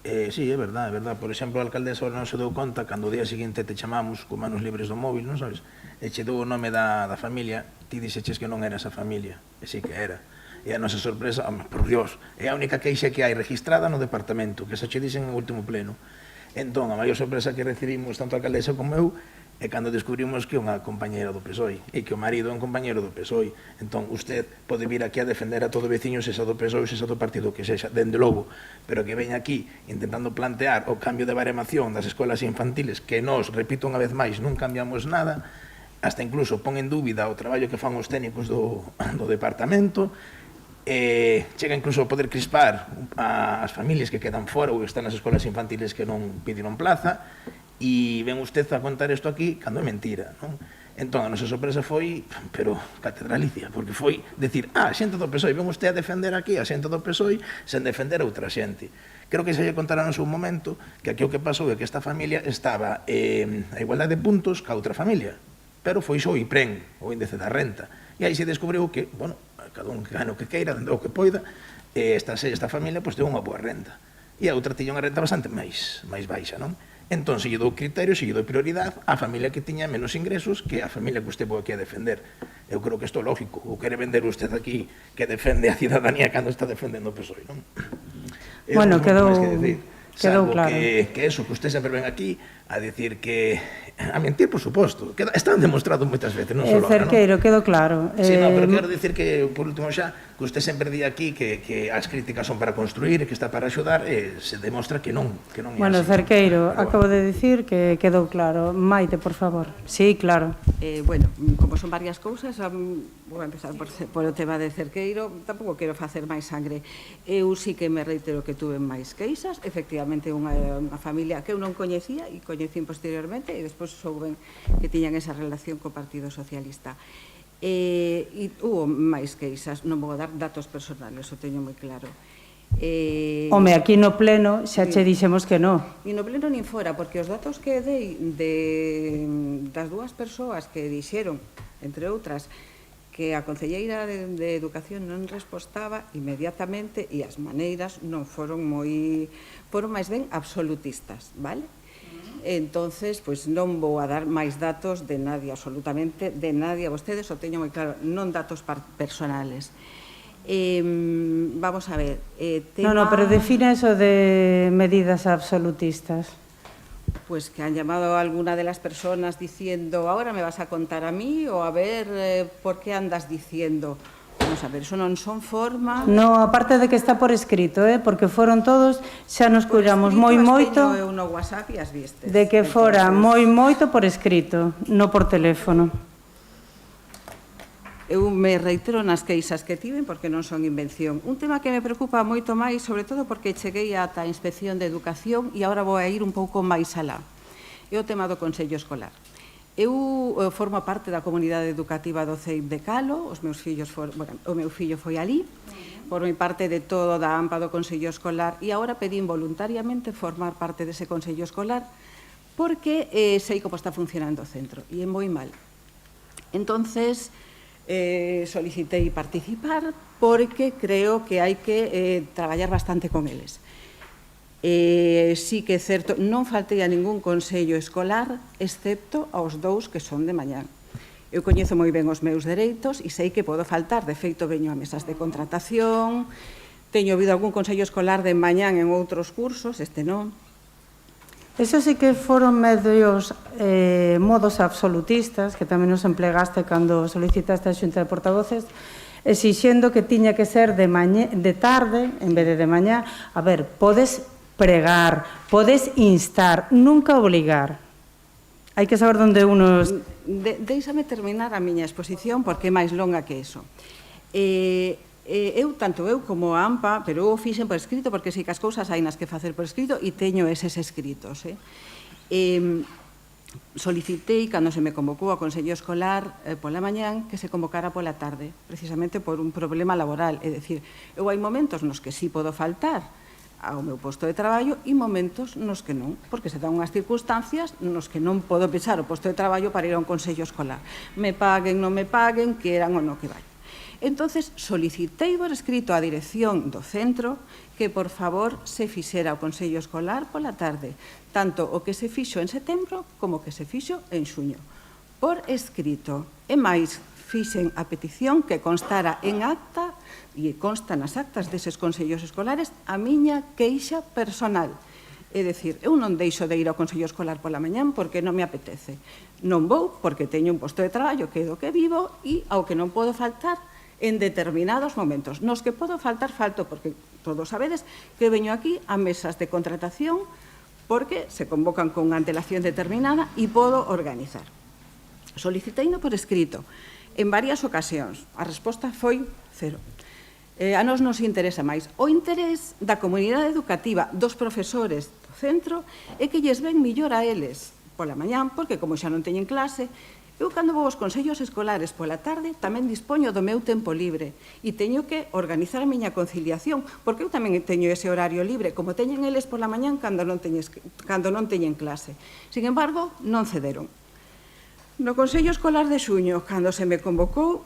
Sí, é verdade, é verdade. Por exemplo, a alcaldesa non se deu conta cando o día seguinte te chamamos con manos libres do móvil, non sabes? E che dou o nome da familia, ti dixeches que non era esa familia, e sí que era. E a nosa sorpresa, por Dios, é a única queixa que hai registrada no departamento, que xa che dixen no último pleno. Entón, a maior sorpresa que recibimos tanto a alcaldesa como eu é cando descubrimos que é unha compañera do PSOE e que o marido é un compañero do PSOE. Entón, usted pode vir aquí a defender a todo veciño se xa do PSOE ou se xa do partido que sexa, dende logo, pero que veña aquí intentando plantear o cambio de baremación das escolas infantiles, que nós, repito unha vez máis, non cambiamos nada, hasta incluso pon en dúbida o traballo que fan os técnicos do departamento, chega incluso a poder crispar as familias que quedan fora ou están nas escolas infantiles que non pediron plaza, e ven usted a contar isto aquí cando é mentira, non? Entón, a nosa sorpresa foi, pero catedralicia, porque foi decir, xente do PSOE, ven usted a defender aquí a xente do PSOE sen defender a outra xente. Creo que se lle contará no seu momento que aquí o que pasou é que esta familia estaba a igualdade de puntos ca outra familia, pero foi xo o IPREN, o índice da renta, e aí se descubriu que, bueno, cada un que gane o que queira, dende o que poida, esta familia pois ten unha boa renta, e a outra tiña unha renta bastante máis baixa, non? Entón, se lle dou criterios, se lle dou prioridade á familia que tiña menos ingresos que a familia que usted pode aquí a defender. Eu creo que isto é lógico. Ou quere vender usted aquí que defende a cidadanía cando está defendendo o PSOE, non? Bueno, quedou claro. Que eso, que usted sempre ven aquí a decir que... A mentir, por suposto. Están demostrado moitas veces, non só ahora, non? Cerqueiro, quedou claro. Sí, no, pero quero dicir que, por último xa, que usted sempre di aquí que as críticas son para construir e que está para axudar, e se demostra que non é así. Bueno, Cerqueiro, acabo de dicir que quedou claro. Maite, por favor. Sí, claro. Bueno, como son varias cousas, vou empezar por o tema de Cerqueiro, tampouco quero facer máis sangre. Eu sí que me reitero que tuve máis queixas, efectivamente unha familia que eu non coñecía e coñecín posteriormente e despois souben que tiñan esa relación co Partido Socialista. E hubo máis queixas, non vou dar datos personales, o teño moi claro. Home, aquí no pleno xa che dixemos que non. E no pleno nin fora, porque os datos que dei das dúas persoas que dixeron, entre outras, que a concelleira de Educación non respostaba inmediatamente e as maneiras non foron máis ben absolutistas, vale? Entonces, pois non vou a dar máis datos de nadie, absolutamente de nadie. A vostedes o teño moi claro, non datos personales. Vamos a ver. No, pero define eso de medidas absolutistas. Pues que han llamado a alguna de las personas diciendo, ahora me vas a contar a mí, o a ver, por qué andas diciendo. Vamos a ver, eso non son formas... No, aparte de que está por escrito, porque foron todos, xa nos cuidamos moi moito eu no WhatsApp e as vistes. de que fora moi moito por escrito, non por teléfono. Eu me reitero nas queixas que tiven porque non son invención. Un tema que me preocupa moito máis, sobre todo porque cheguei ata a Inspección de Educación e agora vou a ir un pouco máis alá. É o tema do Consello Escolar. Eu formo parte da comunidade educativa do CEIP de Calo, o meu fillo foi ali, formo parte de todo da AMPA do Consello Escolar e agora pedín voluntariamente formar parte dese Consello Escolar porque sei como está funcionando o centro e é moi mal. Entonces, solicitei participar porque creo que hai que traballar bastante con eles. Sí que é certo, non faltei a ningún consello escolar, excepto aos dous que son de mañán. Eu coñezo moi ben os meus dereitos e sei que podo faltar, de feito veño a mesas de contratación, teño habido algún consello escolar de mañán en outros cursos, este non. Eso sí que foron modos absolutistas, que tamén nos emplegaste cando solicitaste a Xunta de Portavoces, exixendo que tiña que ser de tarde, en vez de mañá. A ver, podes pregar, podes instar, nunca obligar. Hai que saber onde uno... Déixame terminar a miña exposición, porque é máis longa que eso. Tanto eu como a AMPA, pero eu o fixen por escrito porque sei que as cousas hai nas que facer por escrito e teño eses escritos. Solicitei, cando se me convocou ao Consello Escolar pola mañán, que se convocara pola tarde, precisamente por un problema laboral. É dicir, eu hai momentos nos que sí podo faltar ao meu posto de traballo e momentos nos que non, porque se dan unhas circunstancias nos que non podo pechar o posto de traballo para ir a un Consello Escolar. Me paguen, non me paguen, queran ou non que vayan. Entonces, solicitei por escrito á dirección do centro que, por favor, se fixera o Consello Escolar pola tarde, tanto o que se fixo en setembro como o que se fixo en xuño. Por escrito. E máis, fixen a petición que constara en acta e consta nas actas deses consellos escolares a miña queixa personal. É dicir, eu non deixo de ir ao Consello Escolar pola mañán porque non me apetece. Non vou porque teño un posto de traballo que é do que vivo e ao que non podo faltar en determinados momentos. Nos que podo faltar, falto, porque todos sabedes que veño aquí a mesas de contratación porque se convocan con unha antelación determinada e podo organizar. Soliciteino por escrito en varias ocasións. A resposta foi cero. A nos nos interesa máis. O interés da comunidade educativa, dos profesores do centro, é que lles ven millor a eles pola mañán, porque como xa non teñen clase, eu, cando vou aos consellos escolares pola tarde, tamén dispoño do meu tempo libre e teño que organizar a miña conciliación, porque eu tamén teño ese horario libre, como teñen eles pola mañán cando non teñen clase. Sin embargo, non cederon. No Consello Escolar de xuño, cando se me convocou,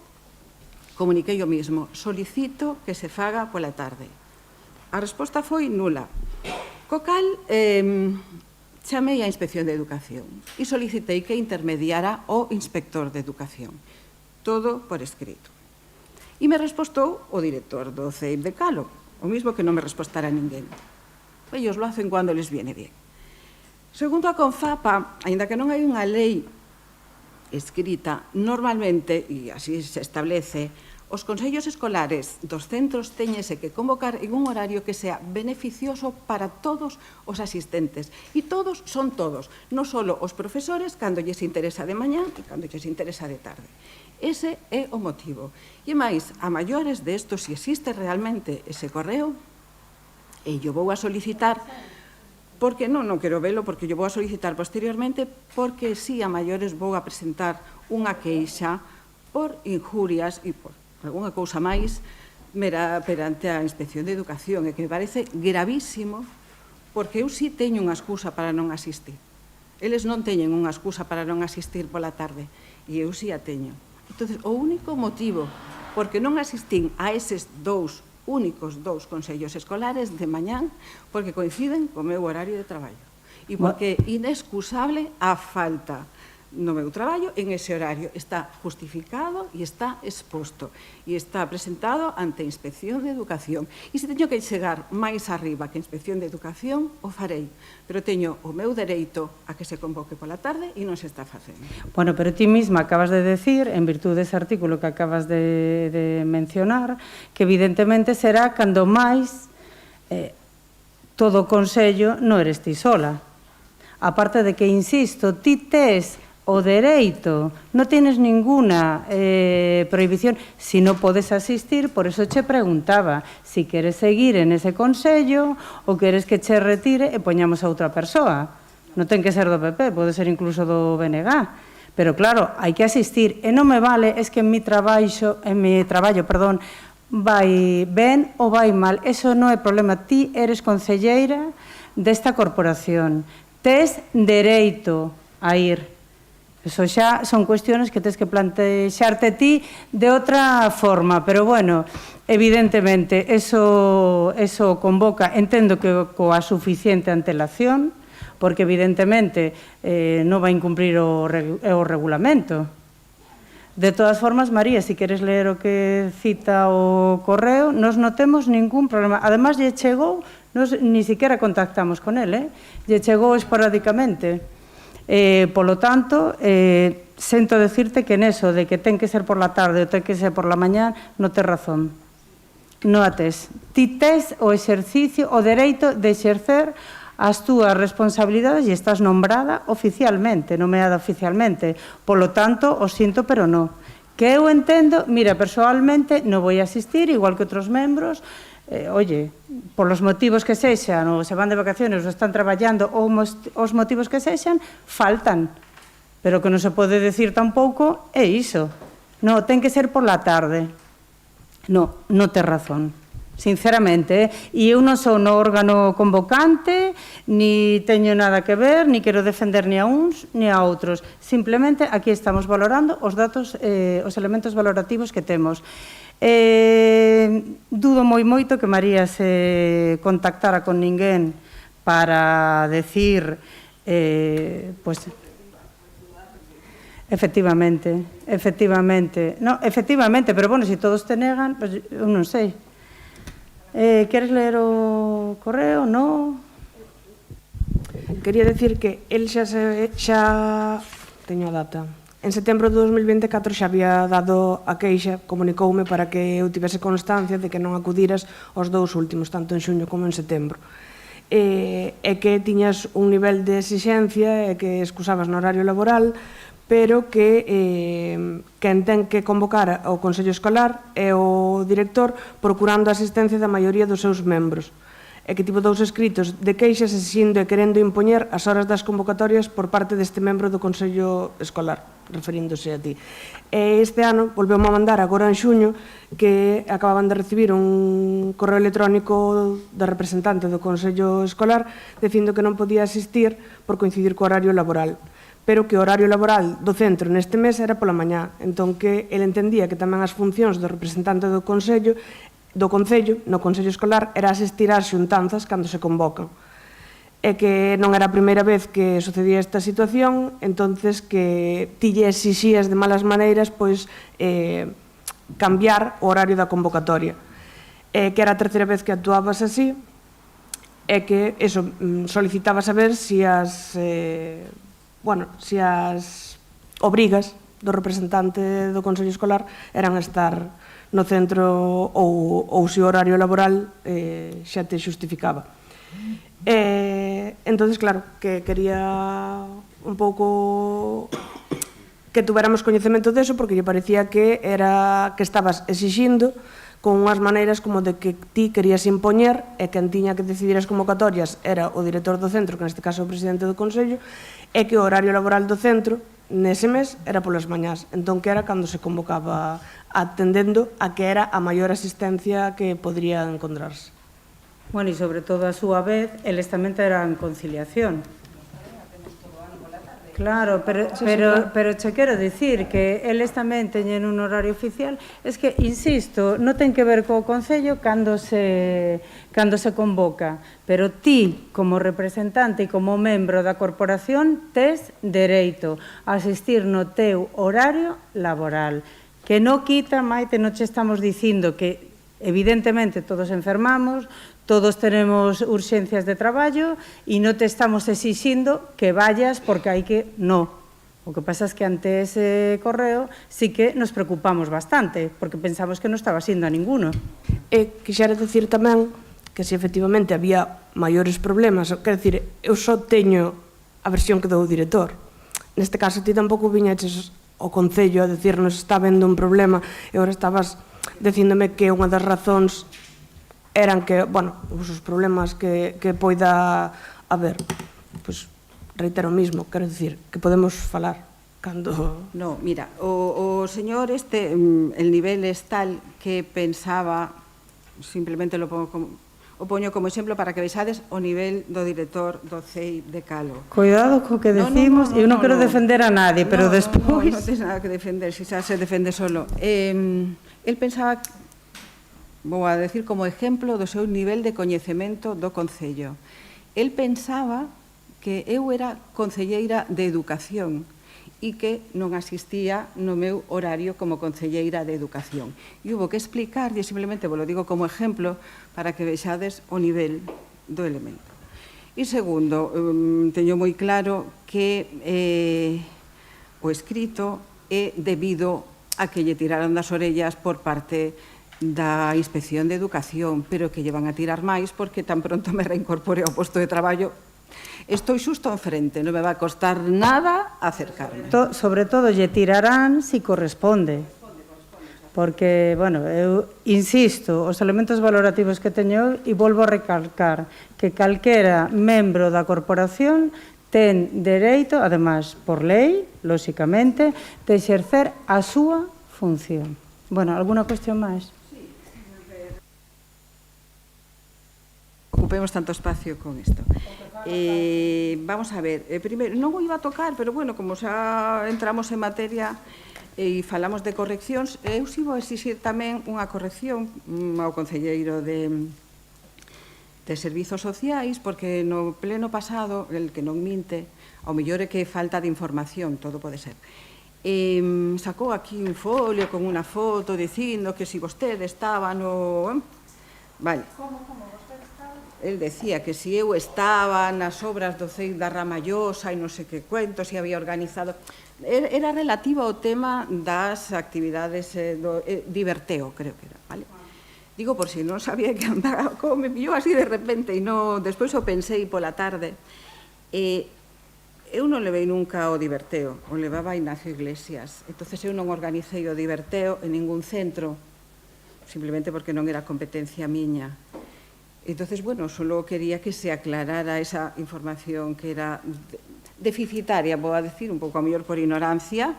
comuniquei o mismo, solicito que se faga pola tarde. A resposta foi nula. Co cal, chamei á Inspección de Educación e solicitei que intermediara o Inspector de Educación. Todo por escrito. E me respostou o director do CEIP de Calo, o mismo que non me respostara ninguén. Ellos lo hacen cuando les viene bien. Segundo a Confapa, aínda que non hai unha lei escrita, normalmente, e así se establece, os consellos escolares dos centros teñese que convocar en un horario que sea beneficioso para todos os asistentes. E todos son todos, non só os profesores, cando lles interesa de mañán e cando lles interesa de tarde. Ese é o motivo. E máis, a maiores de isto, se existe realmente ese correo, e yo vou a solicitar, porque non quero velo, porque yo vou a solicitar posteriormente, porque si a maiores vou a presentar unha queixa por injurias e por algunha cousa máis perante a Inspección de Educación, e que me parece gravísimo, porque eu sí teño unha excusa para non asistir. Eles non teñen unha excusa para non asistir pola tarde, e eu sí a teño. Entón, o único motivo porque non asistín a eses únicos dous consellos escolares de mañán, porque coinciden co meu horario de traballo. E porque é inexcusable a falta no meu traballo en ese horario. Está justificado e está exposto e está presentado ante a Inspección de Educación. E se teño que chegar máis arriba que a Inspección de Educación, o farei. Pero teño o meu dereito a que se convoque pola tarde e non se está facendo. Bueno, pero ti misma acabas de decir, en virtud dese artículo que acabas de mencionar, que evidentemente será cando máis todo o Consello non eres ti sola. Aparte de que, insisto, ti tes o dereito, non tienes ninguna prohibición si non podes asistir, por eso che preguntaba si queres seguir en ese consello ou queres que che retire e poñamos a outra persoa. Non ten que ser do PP, pode ser incluso do BNG, pero claro, hai que asistir, e non me vale, es que en mi traballo, vai ben ou vai mal, eso non é problema, ti eres concelleira desta corporación, tes dereito a ir. Eso xa son cuestiones que tens que plantexarte ti de outra forma, pero bueno, evidentemente, eso convoca, entendo que coa suficiente antelación, porque evidentemente non vai incumprir o regulamento. De todas formas, María, si queres ler o que cita o correo, nos non temos ningún problema. Además, lle chegou, ni siquiera contactamos con él, lle chegou esporádicamente. Polo tanto, sento decirte que neso de que ten que ser por la tarde ou ten que ser por la mañá, non tes razón. Non a tes. Ti tes o exercicio, o dereito de exercer as túas responsabilidades e estás nombrada oficialmente, nomeada oficialmente. Polo tanto, o sinto, pero non. Que eu entendo, mira, persoalmente non vou asistir, igual que outros membros, oye, por los motivos que sexan, ou se van de vacaciones, ou están traballando, ou os motivos que sexan, faltan. Pero que non se pode decir tampouco é iso. Non, ten que ser por la tarde. Non, non tes razón. Sinceramente, e eu non sou no órgano convocante, ni teño nada que ver, ni quero defender ni a uns ni a outros. Simplemente aquí estamos valorando os datos, os elementos valorativos que temos. Dudo moito que María se contactara con ninguén para decir pues efectivamente, pero bueno, se todos te negan, pues eu non sei. Queres ler o correo? No? Quería decir que el xa teño a data. En setembro de 2024 xa había dado a queixa, comunicoume para que eu tivese constancia de que non acudiras aos dous últimos, tanto en xuño como en setembro. E que tiñas un nivel de exixencia e que excusabas no horario laboral, pero que quen ten que convocar ao Consello Escolar é o director, procurando a asistencia da maioría dos seus membros. E que tivo 2 escritos de queixas exixindo e querendo impoñer as horas das convocatorias por parte deste membro do Consello Escolar, referíndose a ti. E este ano volveu-me a mandar agora en xuño que acababan de recibir un correo electrónico da representante do Consello Escolar dicindo que non podía asistir por coincidir co horario laboral, pero que o horario laboral do centro neste mes era pola mañá, entón que ele entendía que tamén as funcións do representante do Concello, no Consello Escolar, era asistir ás xuntanzas cando se convocan. E que non era a primeira vez que sucedía esta situación, entonces que ti lle exixías de malas maneiras pois cambiar o horario da convocatoria. Que era a terceira vez que actuabas así, e que eso, solicitaba saber si as obrigas do representante do Consello Escolar eran estar no centro ou se o horario laboral xa te xustificaba. Entonces, claro, que quería un pouco que tuveramos coñecemento deso, porque lle parecía que estabas exixindo con unhas maneiras como de que ti querías impoñer e quen tiña que decidir as convocatorias era o director do centro, que neste caso é o presidente do Consello, e que o horario laboral do centro nese mes era polas mañás, entón que era cando se convocaba, atendendo a que era a maior asistencia que podría encontrarse. Bueno, e sobre todo a súa vez, eles tamén terán conciliación. Claro, pero che quero dicir que eles tamén teñen un horario oficial. Es que, insisto, non ten que ver co Concello cando se convoca, pero ti, como representante e como membro da corporación, tes dereito a asistir no teu horario laboral. Que non quita, Maite, non che estamos dicindo que, evidentemente, todos enfermamos, todos tenemos urxencias de traballo e non te estamos exixindo que vayas porque hai que... No. O que pasa é que ante ese correo sí que nos preocupamos bastante porque pensamos que non estaba siendo a ninguno. E quixera dicir tamén que se efectivamente había maiores problemas, quero dicir, eu só teño a versión que dou o director. Neste caso ti tampouco viñaches ao Concello a dicirnos está vendo un problema e agora estabas dicíndome que unha das razóns eran que, bueno, os problemas que poida haber. Pois, reitero o mismo, quero dicir, que podemos falar cando... No, mira, o señor el nivel es tal que pensaba, simplemente o poño como exemplo para que vexades o nivel do director do CEI de Calo. Cuidado co que decimos, eu non quero defender a nadie, pero despois... Non tens nada que defender, si xa se defende solo. El pensaba... Vou a decir como exemplo do seu nivel de coñecemento do Concello. El pensaba que eu era concelleira de Educación e que non asistía no meu horario como concelleira de Educación. E hubo que explicarlle, simplemente vos lo digo como exemplo, para que vexades o nivel do elemento. E segundo, teño moi claro que o escrito é debido a que lle tiraron das orellas por parte da Inspección de Educación, pero que lle van a tirar máis porque tan pronto me reincorpore ao posto de traballo. Estou xusto enfrente, non me va a costar nada acercarme. Sobre todo lle tirarán si corresponde. Porque, bueno, eu insisto, os elementos valorativos que teño e volvo a recalcar que calquera membro da corporación ten dereito, además, por lei, lóxicamente, de exercer a súa función. Bueno, alguna cuestión máis? Ocupemos tanto espacio con isto. Vamos a ver, primeiro, non o iba a tocar, pero bueno, como xa entramos en materia e falamos de correccións, eu si vou exixir tamén unha corrección ao concelleiro de Servizos Sociais, porque no pleno pasado, el que non minte, ao mellor é que falta de información, todo pode ser. Sacou aquí un folio con unha foto dicindo que si vostede estaba no... Vale. El decía que si eu estaba nas obras do CEI da Ramallosa e non sei que cuento, se había organizado... Era relativo ao tema das actividades do diverteo, creo que era, vale? Digo, por si non sabía que andaba, como me pillou así de repente e non... Despois o pensei pola tarde. Eu non levei nunca o diverteo, o levaba Ignacio Iglesias. Entonces eu non organicei o diverteo en ningún centro, simplemente porque non era competencia miña. Entonces, bueno, solo quería que se aclarara esa información que era deficitaria, vou a decir, un pouco a mellor por ignorancia,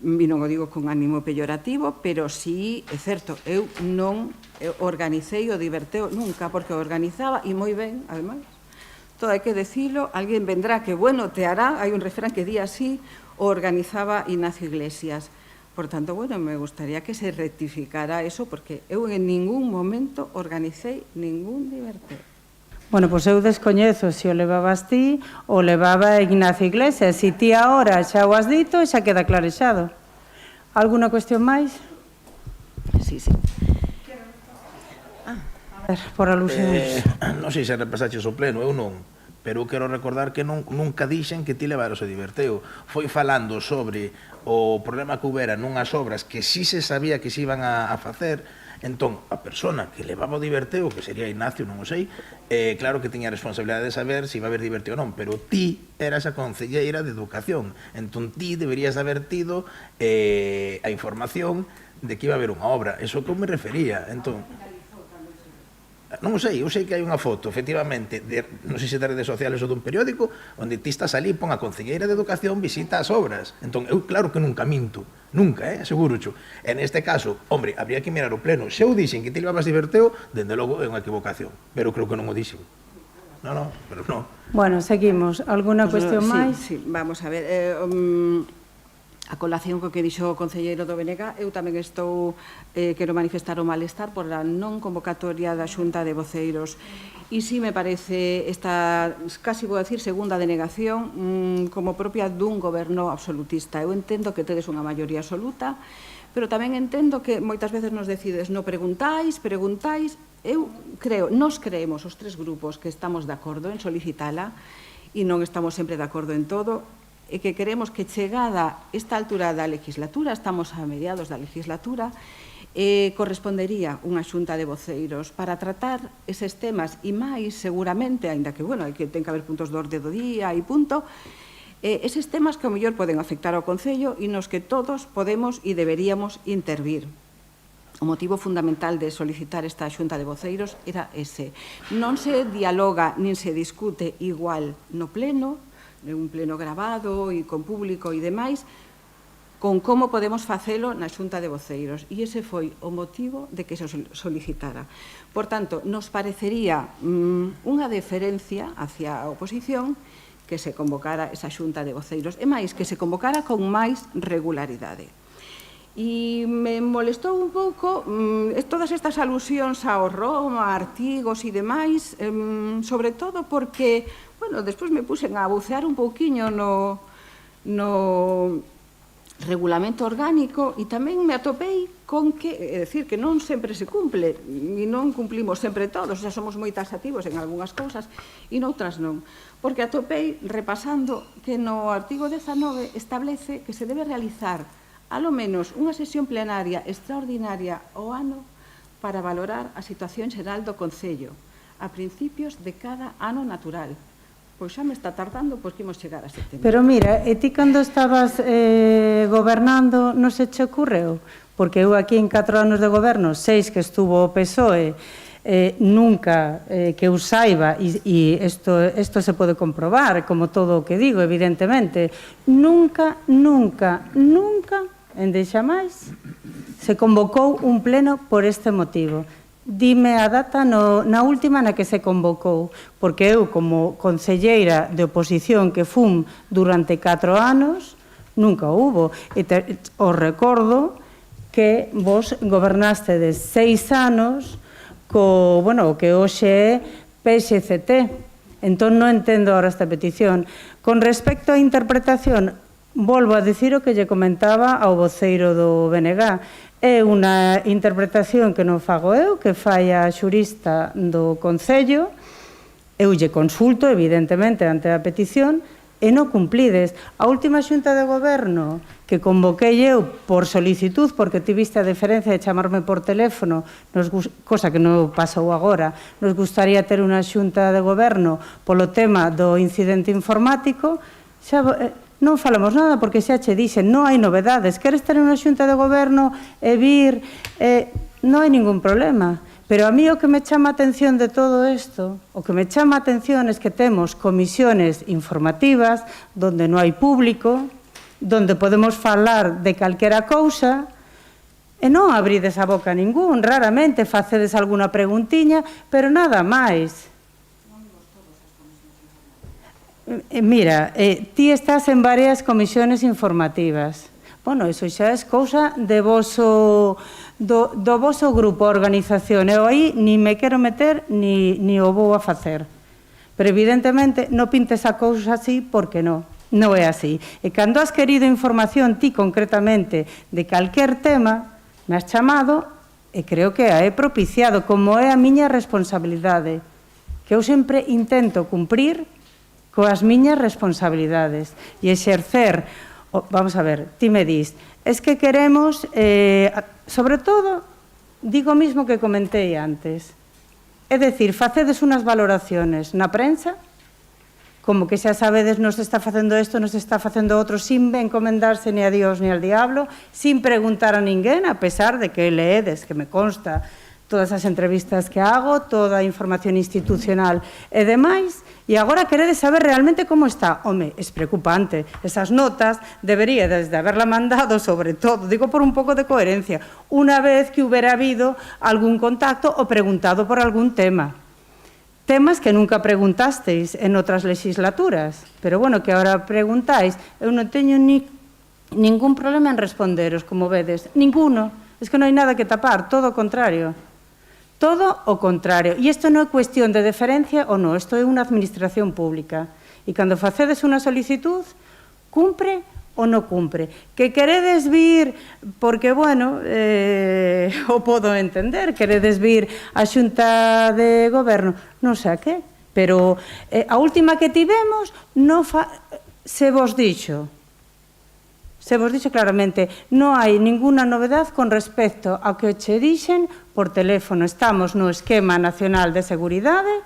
e non o digo con ánimo peyorativo, pero sí, é certo, eu non organicei o diverteo nunca, porque o organizaba, e moi ben, ademais, todo hai que decirlo, alguén vendrá que, bueno, te hará, hai un refrán que di así, o organizaba Ignacio Iglesias. Por tanto, bueno, me gustaría que se rectificara eso, porque eu en ningún momento organicei ningún diverteo. Bueno, pois eu descoñezo se o levabas ti ou levaba Ignacio Iglesias. Se ti agora xa o has dito, xa queda clarexado. Alguna cuestión máis? Sí. A ver, por alusións. Non sei se repasaches o pleno, eu non. Pero eu quero recordar que nunca dixen que ti levaras o diverteo. Foi falando sobre o problema que houbera nunhas obras que sí se sabía que se iban a facer, entón, a persona que levaba o diverteo, que sería Ignacio, non o sei, claro que tiña a responsabilidade de saber se iba a haber diverteo ou non, pero ti eras a concelleira de Educación, entón ti deberías haber tido a información de que iba a haber unha obra, eso que eu me refería, entón... Non o sei, eu sei que hai unha foto, efectivamente, non sei se de redes sociales ou dun periódico, onde ti estás ali, pon a concelleira de Educación visita as obras. Entón, eu claro que nunca minto, nunca, asegúrocho. E neste caso, hombre, habría que mirar o pleno. Se eu dixen que ti levabas diverteo, dende logo é unha equivocación, pero creo que non o dixen. Non, pero non. Bueno, seguimos. Alguna cuestión máis? Sí, vamos a ver. A colación co que dixo o concelleiro do BNG, eu tamén quero manifestar o malestar por a non convocatoria da Xunta de Voceiros. E si me parece esta, casi vou decir, segunda denegación como propia dun goberno absolutista. Eu entendo que tedes unha maioría absoluta, pero tamén entendo que moitas veces nos decides, non preguntáis, eu creo, nos creemos os tres grupos que estamos de acordo en solicitala e non estamos sempre de acordo en todo, e que queremos que chegada esta altura da legislatura, estamos a mediados da legislatura, correspondería unha xunta de voceiros para tratar eses temas e máis seguramente, aínda que, bueno, ten que haber puntos de orde do día e punto, eses temas que ao mellor poden afectar ao Concello e nos que todos podemos e deberíamos intervir. O motivo fundamental de solicitar esta xunta de voceiros era ese. Non se dialoga nin se discute igual no pleno, un pleno grabado e con público e demais, con como podemos facelo na xunta de voceiros. E ese foi o motivo de que se solicitara. Por tanto, nos parecería unha deferencia hacia a oposición que se convocara esa xunta de voceiros, e máis, que se convocara con máis regularidade. E me molestou un pouco todas estas alusións ao Roma, artigos e demais, sobre todo porque, bueno, despois me puxen a bucear un pouquiño no regulamento orgánico e tamén me atopei con que, é dicir, que non sempre se cumple e non cumplimos sempre todos, xa somos moi taxativos en algunhas cousas e noutras non, porque atopei repasando que no artigo 19 establece que se debe realizar alo menos unha sesión plenaria extraordinaria ao ano para valorar a situación xeral do Concello a principios de cada ano natural. Pois xa me está tardando, pois que imos chegar a setembro. Pero mira, e ti cando estabas gobernando non se che ocurreu? Porque eu aquí en 4 anos de goberno, 6 que estuvo o PSOE, nunca que eu saiba, e isto se pode comprobar, como todo o que digo, evidentemente, nunca, endexamais, se convocou un pleno por este motivo. Dime a data na última na que se convocou, porque eu, como concelleira de oposición que fun durante 4 anos, nunca hubo. Os recordo que vos gobernastedes 6 anos co, bueno, que hoxe é PSCT. Entón non entendo ahora esta petición. Con respecto á interpretación, volvo a dicir o que lle comentaba ao voceiro do BNG. É unha interpretación que non fago eu, que fai a xurista do Concello. Eu lle consulto, evidentemente, ante a petición, e non cumplides. A última xunta de goberno que convoquei eu por solicitud, porque tiviste a deferencia de chamarme por teléfono, cosa que non pasou agora, nos gustaría ter unha xunta de goberno polo tema do incidente informático, xa non falamos nada porque xa che dixen, non hai novedades, queres ter unha xunta de goberno e vir, non hai ningún problema. Pero a mí o que me chama a atención de todo isto, o que me chama a atención es que temos comisiones informativas donde non hai público, donde podemos falar de calquera cousa, e non abrides a boca a ningún, raramente facedes alguna preguntiña, pero nada máis. Mira, ti estás en varias comisiones informativas. Bueno, iso xa é cousa de do voso grupo, organización. Eu aí ni me quero meter ni o vou a facer. Pero evidentemente non pintes a cousa así porque non é así. E cando has querido información ti concretamente de calquer tema, me has chamado e creo que a he propiciado, como é a miña responsabilidade, que eu sempre intento cumprir coas miñas responsabilidades e exercer. Vamos a ver, ti me dis, es que queremos, sobre todo, digo mismo que comentei antes, é dicir, facedes unhas valoraciones na prensa, como que xa sabedes nos está facendo isto, nos está facendo outro, sin encomendarse ni a Dios ni al diablo, sin preguntar a ninguén, a pesar de que leedes, que me consta, todas as entrevistas que hago, toda a información institucional e demais, e agora queredes saber realmente como está. Home, é preocupante. Esas notas deberíades de haberla mandado, sobre todo, digo por un pouco de coherencia, unha vez que hubiera habido algún contacto ou preguntado por algún tema. Temas que nunca preguntasteis en outras legislaturas, pero bueno, que ahora preguntáis, eu non teño ningún problema en responderos, como vedes, ninguno. Es que non hai nada que tapar, todo o contrario. Todo o contrario. E isto non é cuestión de deferencia ou non, isto é unha administración pública. E cando facedes unha solicitud, cumpre ou non cumpre. Que queredes vir, porque, bueno, o podo entender, queredes vir á Xunta de Goberno, non sei a que, pero a última que tivemos, se vos dixo claramente, non hai ninguna novedad con respecto ao que che dixen por teléfono. Estamos no Esquema Nacional de Seguridade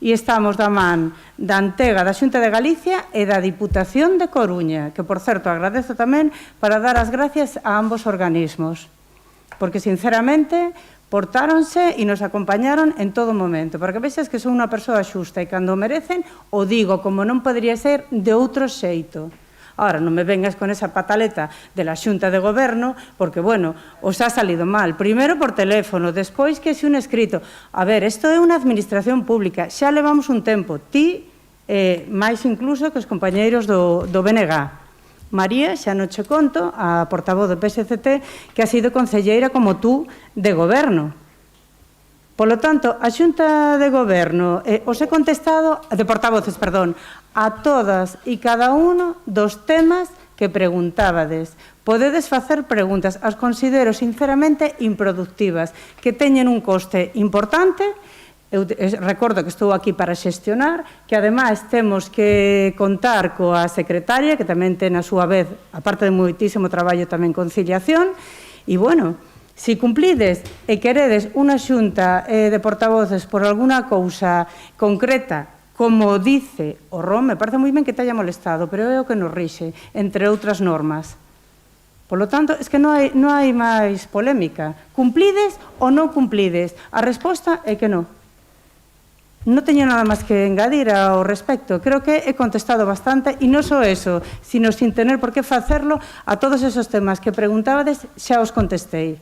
e estamos da man da Antega da Xunta de Galicia e da Diputación de Coruña, que, por certo, agradezo tamén para dar as gracias a ambos organismos, porque, sinceramente, portáronse e nos acompañaron en todo momento, porque vexes que son unha persoa xusta e cando o merecen o digo como non podería ser de outro xeito. Ahora, non me vengas con esa pataleta de la Xunta de Goberno, porque, bueno, os ha salido mal. Primeiro por teléfono, despois que se un escrito. A ver, isto é unha administración pública, xa levamos un tempo, ti, máis incluso que os compañeiros do BNG. María, xa non che conto, a portavoz do PSCT, que ha sido concelleira como tú de Goberno. Polo tanto, a Xunta de Goberno, os he contestado, de portavoces, perdón, a todas e cada uno dos temas que preguntábades. Podedes facer preguntas, as considero sinceramente improductivas, que teñen un coste importante. Eu recordo que estou aquí para xestionar, que ademais temos que contar coa secretaria, que tamén ten a súa vez, aparte de moitísimo traballo, tamén conciliación, e, bueno, se cumplides e queredes unha xunta de portavoces por alguna cousa concreta, como dice o ROM, me parece moi ben que te haya molestado, pero é o que nos rixe, entre outras normas. Por lo tanto, es que non hai máis polémica. Cumplides ou non cumplides? A resposta é que non. Non teño nada máis que engadir ao respecto. Creo que he contestado bastante, e non só eso, sino sin tener por que facerlo, a todos esos temas que preguntabades, xa os contestei.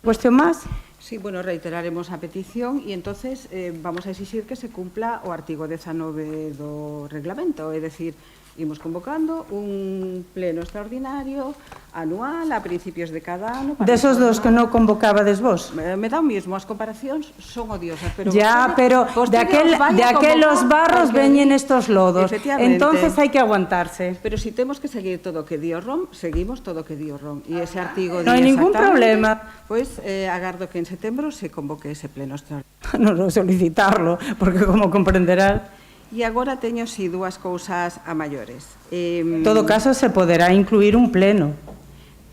Cuestión máis? Sí, bueno, reiteraremos a petición e entonces vamos a exixir que se cumpla o artigo 19 do reglamento, é dicir, imos convocando un pleno extraordinario anual a principios de cada ano. Desos dos que non convocabades vos? Me dá o mismo, as comparacións son odiosas, pero... Ya, pero de aquelos barros veñen estos lodos, entonces hai que aguantarse. Pero si temos que seguir todo o que di o ROM, seguimos todo o que di o ROM, e ese artigo non hai ningún problema. Pois agardo que en setembro se convoque ese pleno extraordinario. Non vou solicitarlo, porque como comprenderás... E agora teño si dúas cousas a maiores. En todo caso, se poderá incluir un pleno.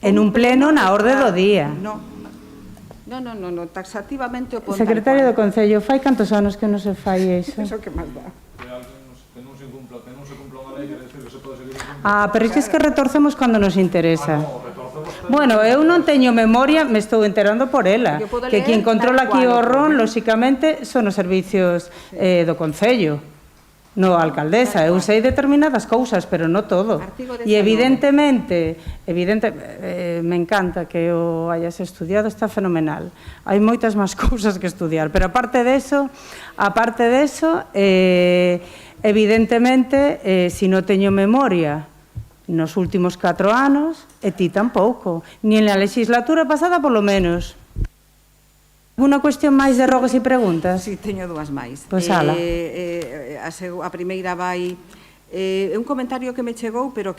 En un pleno na orde do día. Non, taxativamente o ponta. Secretario do Concello, fai cantos anos que non se fai iso? Iso que máis dá. Que non se cumpla unha lei, quere decir que se pode seguir incumplindo. Pero é que retorcemos cando nos interesa. Bueno, eu non teño memoria, me estou enterando por ela, que quen controla aquí o RON, lóxicamente, son os servicios do Concello. No, alcaldesa, eu sei determinadas cousas, pero non todo. E evidentemente, me encanta que o hayas estudiado, está fenomenal. Hai moitas máis cousas que estudiar, pero aparte deso, evidentemente, se non teño memoria nos últimos 4 anos, e ti tampouco, ni en la legislatura pasada, polo menos. Alguna cuestión máis de rogos e preguntas? Si, teño dúas máis. Pois ala. A primeira vai... É un comentario que me chegou, pero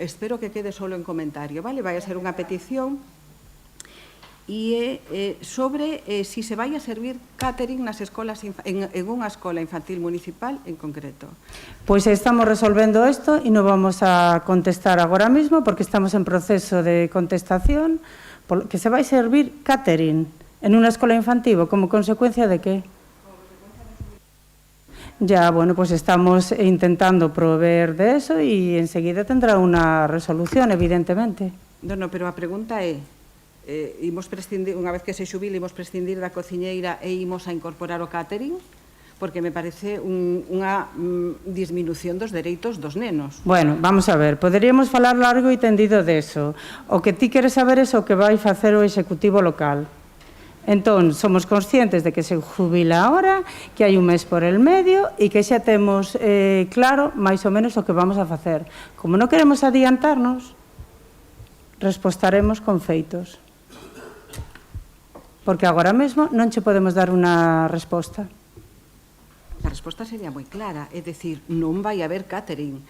espero que quede solo en comentario, vale? Vai a ser unha petición e sobre si se vai a servir catering nas escolas en unha escola infantil municipal en concreto. Pois estamos resolvendo isto e non vamos a contestar agora mismo porque estamos en proceso de contestación que se vai servir catering en unha escola infantil, como consecuencia de que? Ya, bueno, pues estamos intentando proveer de eso y enseguida tendrá una resolución, evidentemente. No, pero a pregunta é, imos prescindir, unha vez que se xubile, imos prescindir da cociñeira e imos a incorporar o catering, porque me parece unha disminución dos dereitos dos nenos. Bueno, vamos a ver, poderíamos falar largo e tendido deso. O que ti queres saber é o que vai facer o Executivo local. Entón, somos conscientes de que se jubila ahora, que hai un mes por el medio e que xa temos claro máis ou menos o que vamos a facer. Como non queremos adiantarnos, respostaremos con feitos. Porque agora mesmo non che podemos dar unha resposta. A resposta sería moi clara, é dicir, non vai haber catering.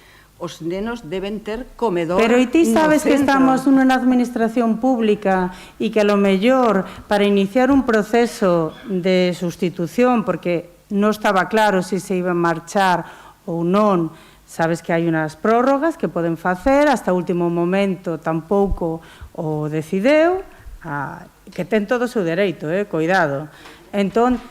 Os nenos deben ter comedor. Pero e ti sabes no que centro. estamos nunha administración pública e que a lo mellor para iniciar un proceso de sustitución, porque non estaba claro se se iba a marchar ou non, sabes que hai unhas prórrogas que poden facer, hasta o último momento tampouco o decideu, que ten todo o seu dereito, cuidado. Entón,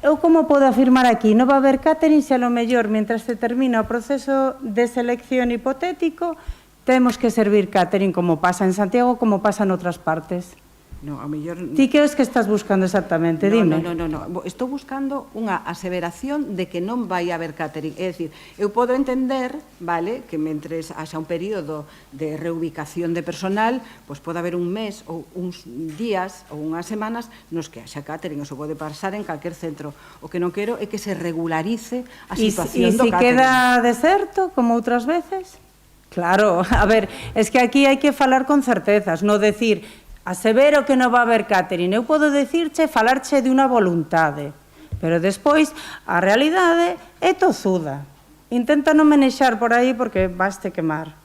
eu como podo afirmar aquí, non va a haber catering se a lo mellor, mentras se termina o proceso de selección hipotético, temos que servir catering como pasa en Santiago, como pasa en outras partes. No, a mellor... Ti que é que estás buscando exactamente? Dime. No. Estou buscando unha aseveración de que non vai haber catering. É dicir, eu podo entender, vale, que mentres haxa un período de reubicación de personal, pois pode haber un mes ou uns días ou unhas semanas nos que haxa catering. Eso pode pasar en calquer centro. O que non quero é que se regularice a situación do catering. E se queda deserto, como outras veces? Claro, a ver, es que aquí hai que falar con certezas, non decir... Asevero que non va a haber catering. Eu podo dicirche, falarche de unha voluntade, pero despois a realidade é tozuda. Intenta non menexar por aí porque vaste quemar.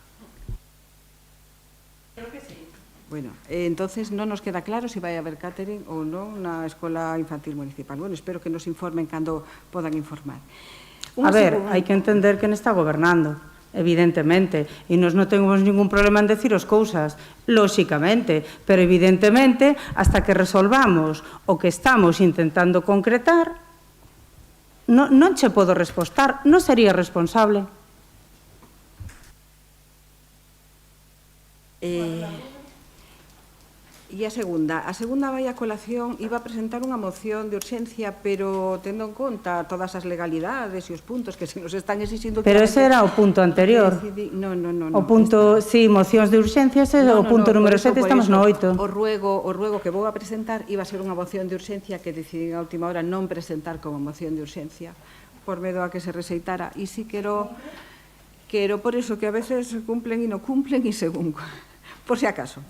Bueno, entonces non nos queda claro se vai haber catering ou non na Escola Infantil Municipal. Bueno, espero que nos informen cando podan informar. A ver, hai que entender que non está gobernando. Evidentemente, e nos non temos ningún problema en decir as cousas, lóxicamente, pero evidentemente, hasta que resolvamos o que estamos intentando concretar, non che podo respostar, non sería responsable. E a segunda vai a colación, iba a presentar unha moción de urxencia, pero tendo en conta todas as legalidades e os puntos que se nos están exigindo... Pero ese era o punto anterior. No. O punto, sí, mocións de urxencia, ese é o punto número 7, estamos no 8. O ruego que vou a presentar iba a ser unha moción de urxencia que decidí a última hora non presentar como moción de urxencia, por medo a que se rexeitara. E si quero por eso que a veces cumplen e non cumplen e según, por si acaso.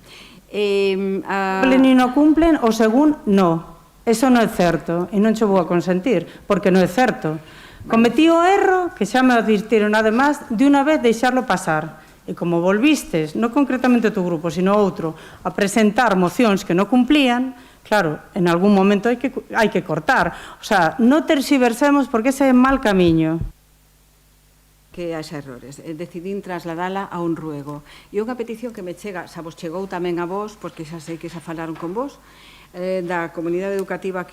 Cumplen e non cumplen, o según, non. Eso non é certo, e non che vou a consentir, porque non é certo. Cometí o erro, que xa me advirtiron además, de unha vez deixarlo pasar. E como volvistes, non concretamente o teu grupo, sino outro, a presentar mocións que non cumplían, claro, en algún momento hai que cortar. O sea, non terxiversemos porque ese é mal camiño. Que haxa errores. Decidín trasladala a un ruego. E unha petición que me chega, xa vos chegou tamén a vos, porque xa sei que xa falaron con vos, da comunidade educativa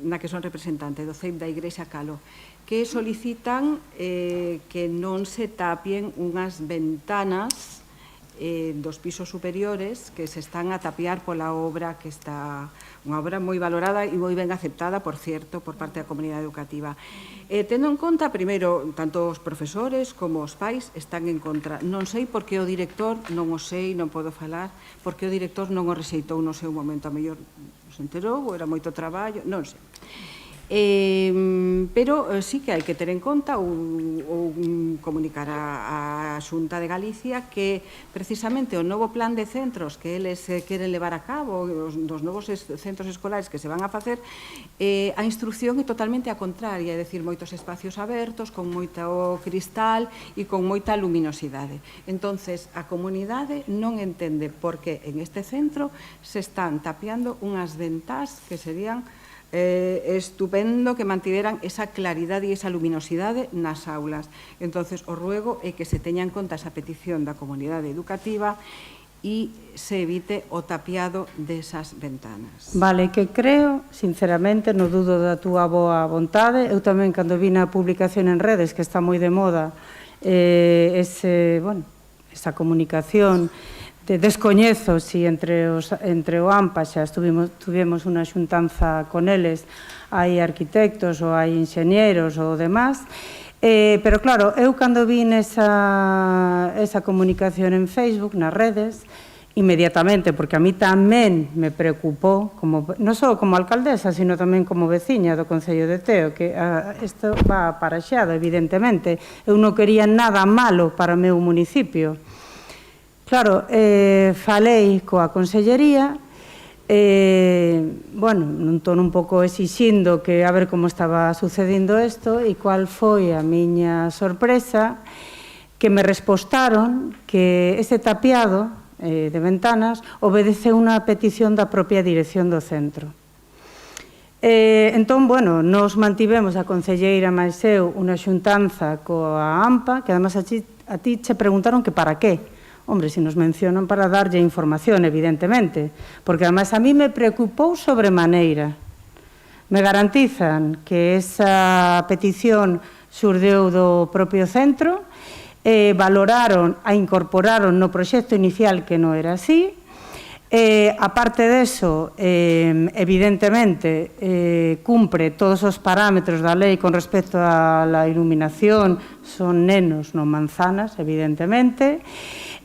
na que son representante, do CEIP da Igrexa Calo, que solicitan que non se tapien unhas ventanas dos pisos superiores que se están a tapiar pola obra que está... Unha obra moi valorada e moi ben aceptada, por cierto, por parte da comunidade educativa. Tendo en conta, primeiro, tanto os profesores como os pais están en contra. Non sei por que o director, non o sei, non podo falar, por que o director non o rexeitou no seu momento. A mellor se enterou, ou era moito traballo, non sei. Pero sí que hai que ter en conta ou comunicar a Xunta de Galicia que precisamente o novo plan de centros que eles queren levar a cabo, dos novos centros escolares que se van a facer, a instrucción é totalmente a contraria, é dicir, moitos espacios abertos, con moito cristal e con moita luminosidade. Entonces, a comunidade non entende por que en este centro se están tapiando unhas ventás que serían estupendo que mantiveran esa claridade e esa luminosidade nas aulas. Entonces, o ruego é que se teña en conta esa petición da comunidade educativa e se evite o tapiado desas ventanas. Vale, que creo, sinceramente, non dudo da túa boa vontade. Eu tamén, cando vi na publicación en redes, que está moi de moda, esa comunicación descoñezo si entre o AMPA xa tuvimos unha xuntanza con eles, hai arquitectos ou hai inxenieros ou demás, pero claro, eu cando vi esa comunicación en Facebook, nas redes, inmediatamente, porque a mí tamén me preocupou, non só como alcaldesa, sino tamén como veciña do Concello de Teo, que isto va aparexado, evidentemente. Eu non quería nada malo para o meu municipio. Claro, falei coa Consellería, bueno, non tono un pouco exixindo que a ver como estaba sucedindo isto e cual foi a miña sorpresa, que me respostaron que ese tapiado de ventanas obedece unha petición da propia dirección do centro. Entón, bueno, nos mantivemos a concelleira máis eu unha xuntanza coa AMPA, que además a ti che preguntaron que para qué. Hombre, se nos mencionan para darlle información, evidentemente, porque además a mí me preocupou sobremaneira. Me garantizan que esa petición xurdeu do propio centro, valoraron e incorporaron no proxecto inicial que non era así. Aparte deso, evidentemente, cumpre todos os parámetros da lei con respecto a la iluminación, son nenos, non manzanas, evidentemente,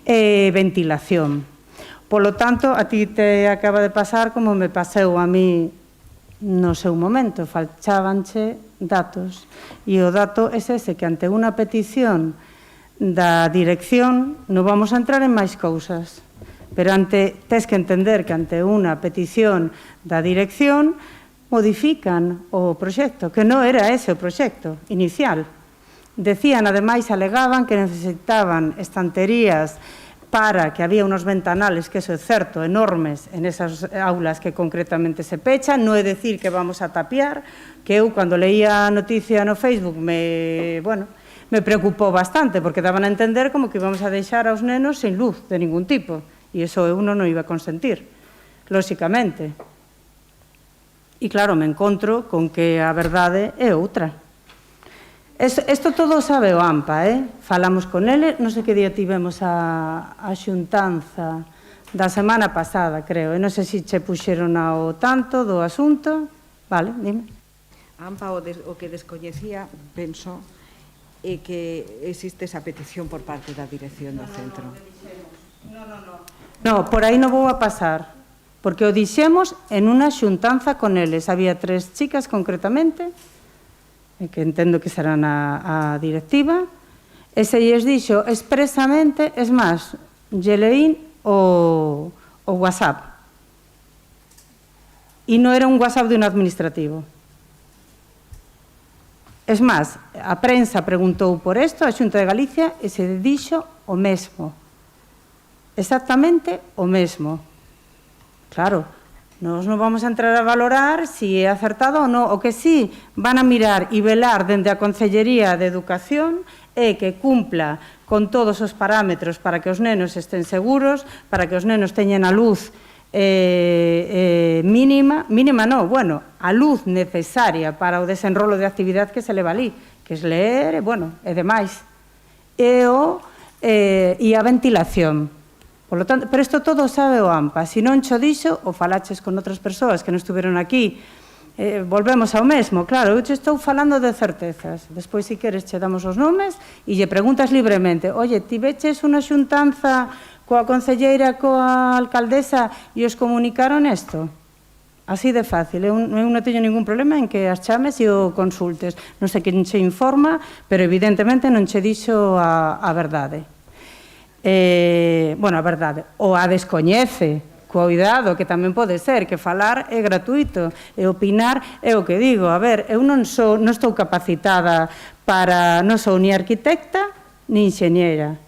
ventilación. Polo tanto, a ti te acaba de pasar como me paseu a mí no seu momento, faltabanche datos, e o dato é ese, que ante unha petición da dirección non vamos a entrar en máis cousas, pero tes que entender que ante unha petición da dirección modifican o proxecto, que non era ese o proxecto inicial. Decían, ademais, alegaban que necesitaban estanterías para que había unos ventanales, que eso é certo, enormes en esas aulas que concretamente se pechan, non é decir que vamos a tapiar, que eu, cando leía a noticia no Facebook, me preocupou bastante, porque daban a entender como que íbamos a deixar aos nenos sin luz de ningún tipo, e iso eu non o iba a consentir, lóxicamente. E claro, me encontro con que a verdade é outra. Isto todo sabe o AMPA, falamos con ele, non sei que día tivemos a xuntanza da semana pasada, creo, e non sei se che puxeron ao tanto do asunto. Vale, dime. AMPA o que descoñecía, penso, e que existe esa petición por parte da dirección do centro. No, por aí non vou a pasar, porque o dixemos en unha xuntanza con eles. Había 3 chicas concretamente, que entendo que serán a directiva, e se lles dixo expresamente, es máis, lle leín o WhatsApp. E non era un WhatsApp de un administrativo. Es máis, a prensa preguntou por isto, a Xunta de Galicia, e se dixo o mesmo. Exactamente o mesmo. Claro, nós non vamos a entrar a valorar se é acertado ou non. O que sí van a mirar e velar dende a Concellería de Educación é que cumpla con todos os parámetros para que os nenos estén seguros, para que os nenos teñan a luz mínima non, bueno, a luz necesaria para o desenrolo de actividade que se leva ali, que é ler, bueno, e demais. E a ventilación. Por lo tanto, pero isto todo sabe o AMPA. Se non cho dixo, ou falaches con outras persoas que non estuveron aquí, volvemos ao mesmo. Claro, eu te estou falando de certezas. Despois, se queres, che damos os nomes e lle preguntas libremente. Oye, ti veches unha xuntanza coa concelleira, coa alcaldesa e os comunicaron isto? Así de fácil. Eu non teño ningún problema en que as chames e o consultes. Non sei quen che informa, pero evidentemente non che dixo a verdade. Bueno, a verdade. Ou a descoñece. Cuidado, que tamén pode ser, que falar é gratuito, e opinar é o que digo. A ver, eu non estou capacitada para... Non sou ni arquitecta ni inxeñera.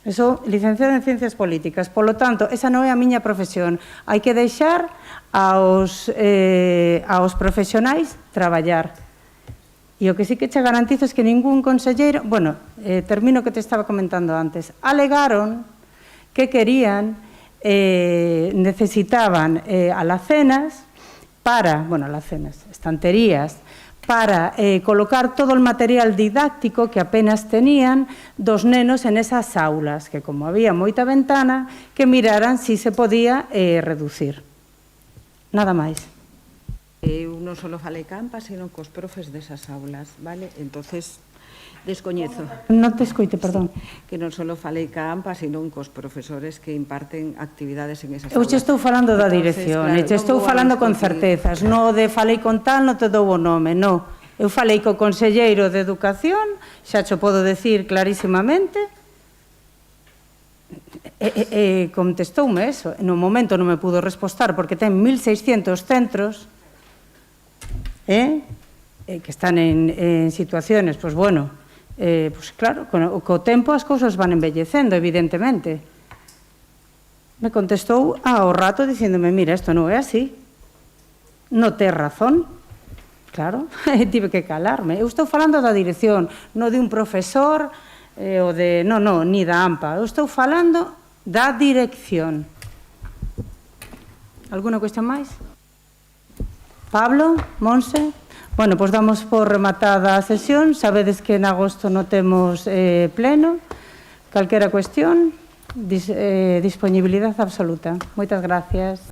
Eu sou licenciada en Ciencias Políticas, polo tanto, esa non é a miña profesión. Hai que deixar aos profesionais traballar. E o que sí que che garantizo é que ningún conselleiro... Bueno, termino que te estaba comentando antes. Alegaron que querían, necesitaban alacenas para... Bueno, alacenas, estanterías, para colocar todo o material didáctico que apenas tenían dos nenos en esas aulas, que como había moita ventana, que miraran si se podía reducir. Nada máis. Eu non só falei campa, sino cos profes desas aulas, vale? Entonces, descoñezo. Non te escoite, perdón. Que non só falei campa, sino cos profesores que imparten actividades en esas Eu aulas. che estou falando da dirección, e che estou falando con certezas, non de falei con tal, non te dou o nome, non. Eu falei co conselleiro de Educación, xa cho podo decir clarísimamente, e contestoume eso. No momento non me pudo respostar, porque ten 1.600 centros, que están en situaciones, pois bueno, pois claro, co tempo as cousas van embellecendo, evidentemente. Me contestou ao rato dicíndome, mira, isto non é así, non tes razón. Claro, tive que calarme. Eu estou falando da dirección, non de un profesor, ou de... Non, ni da AMPA. Eu estou falando da dirección. Alguna cuestión máis? Pablo, Monse? Bueno, pois damos por rematada a sesión. Sabedes que en agosto non temos pleno. Calquera cuestión, disponibilidade absoluta. Moitas gracias.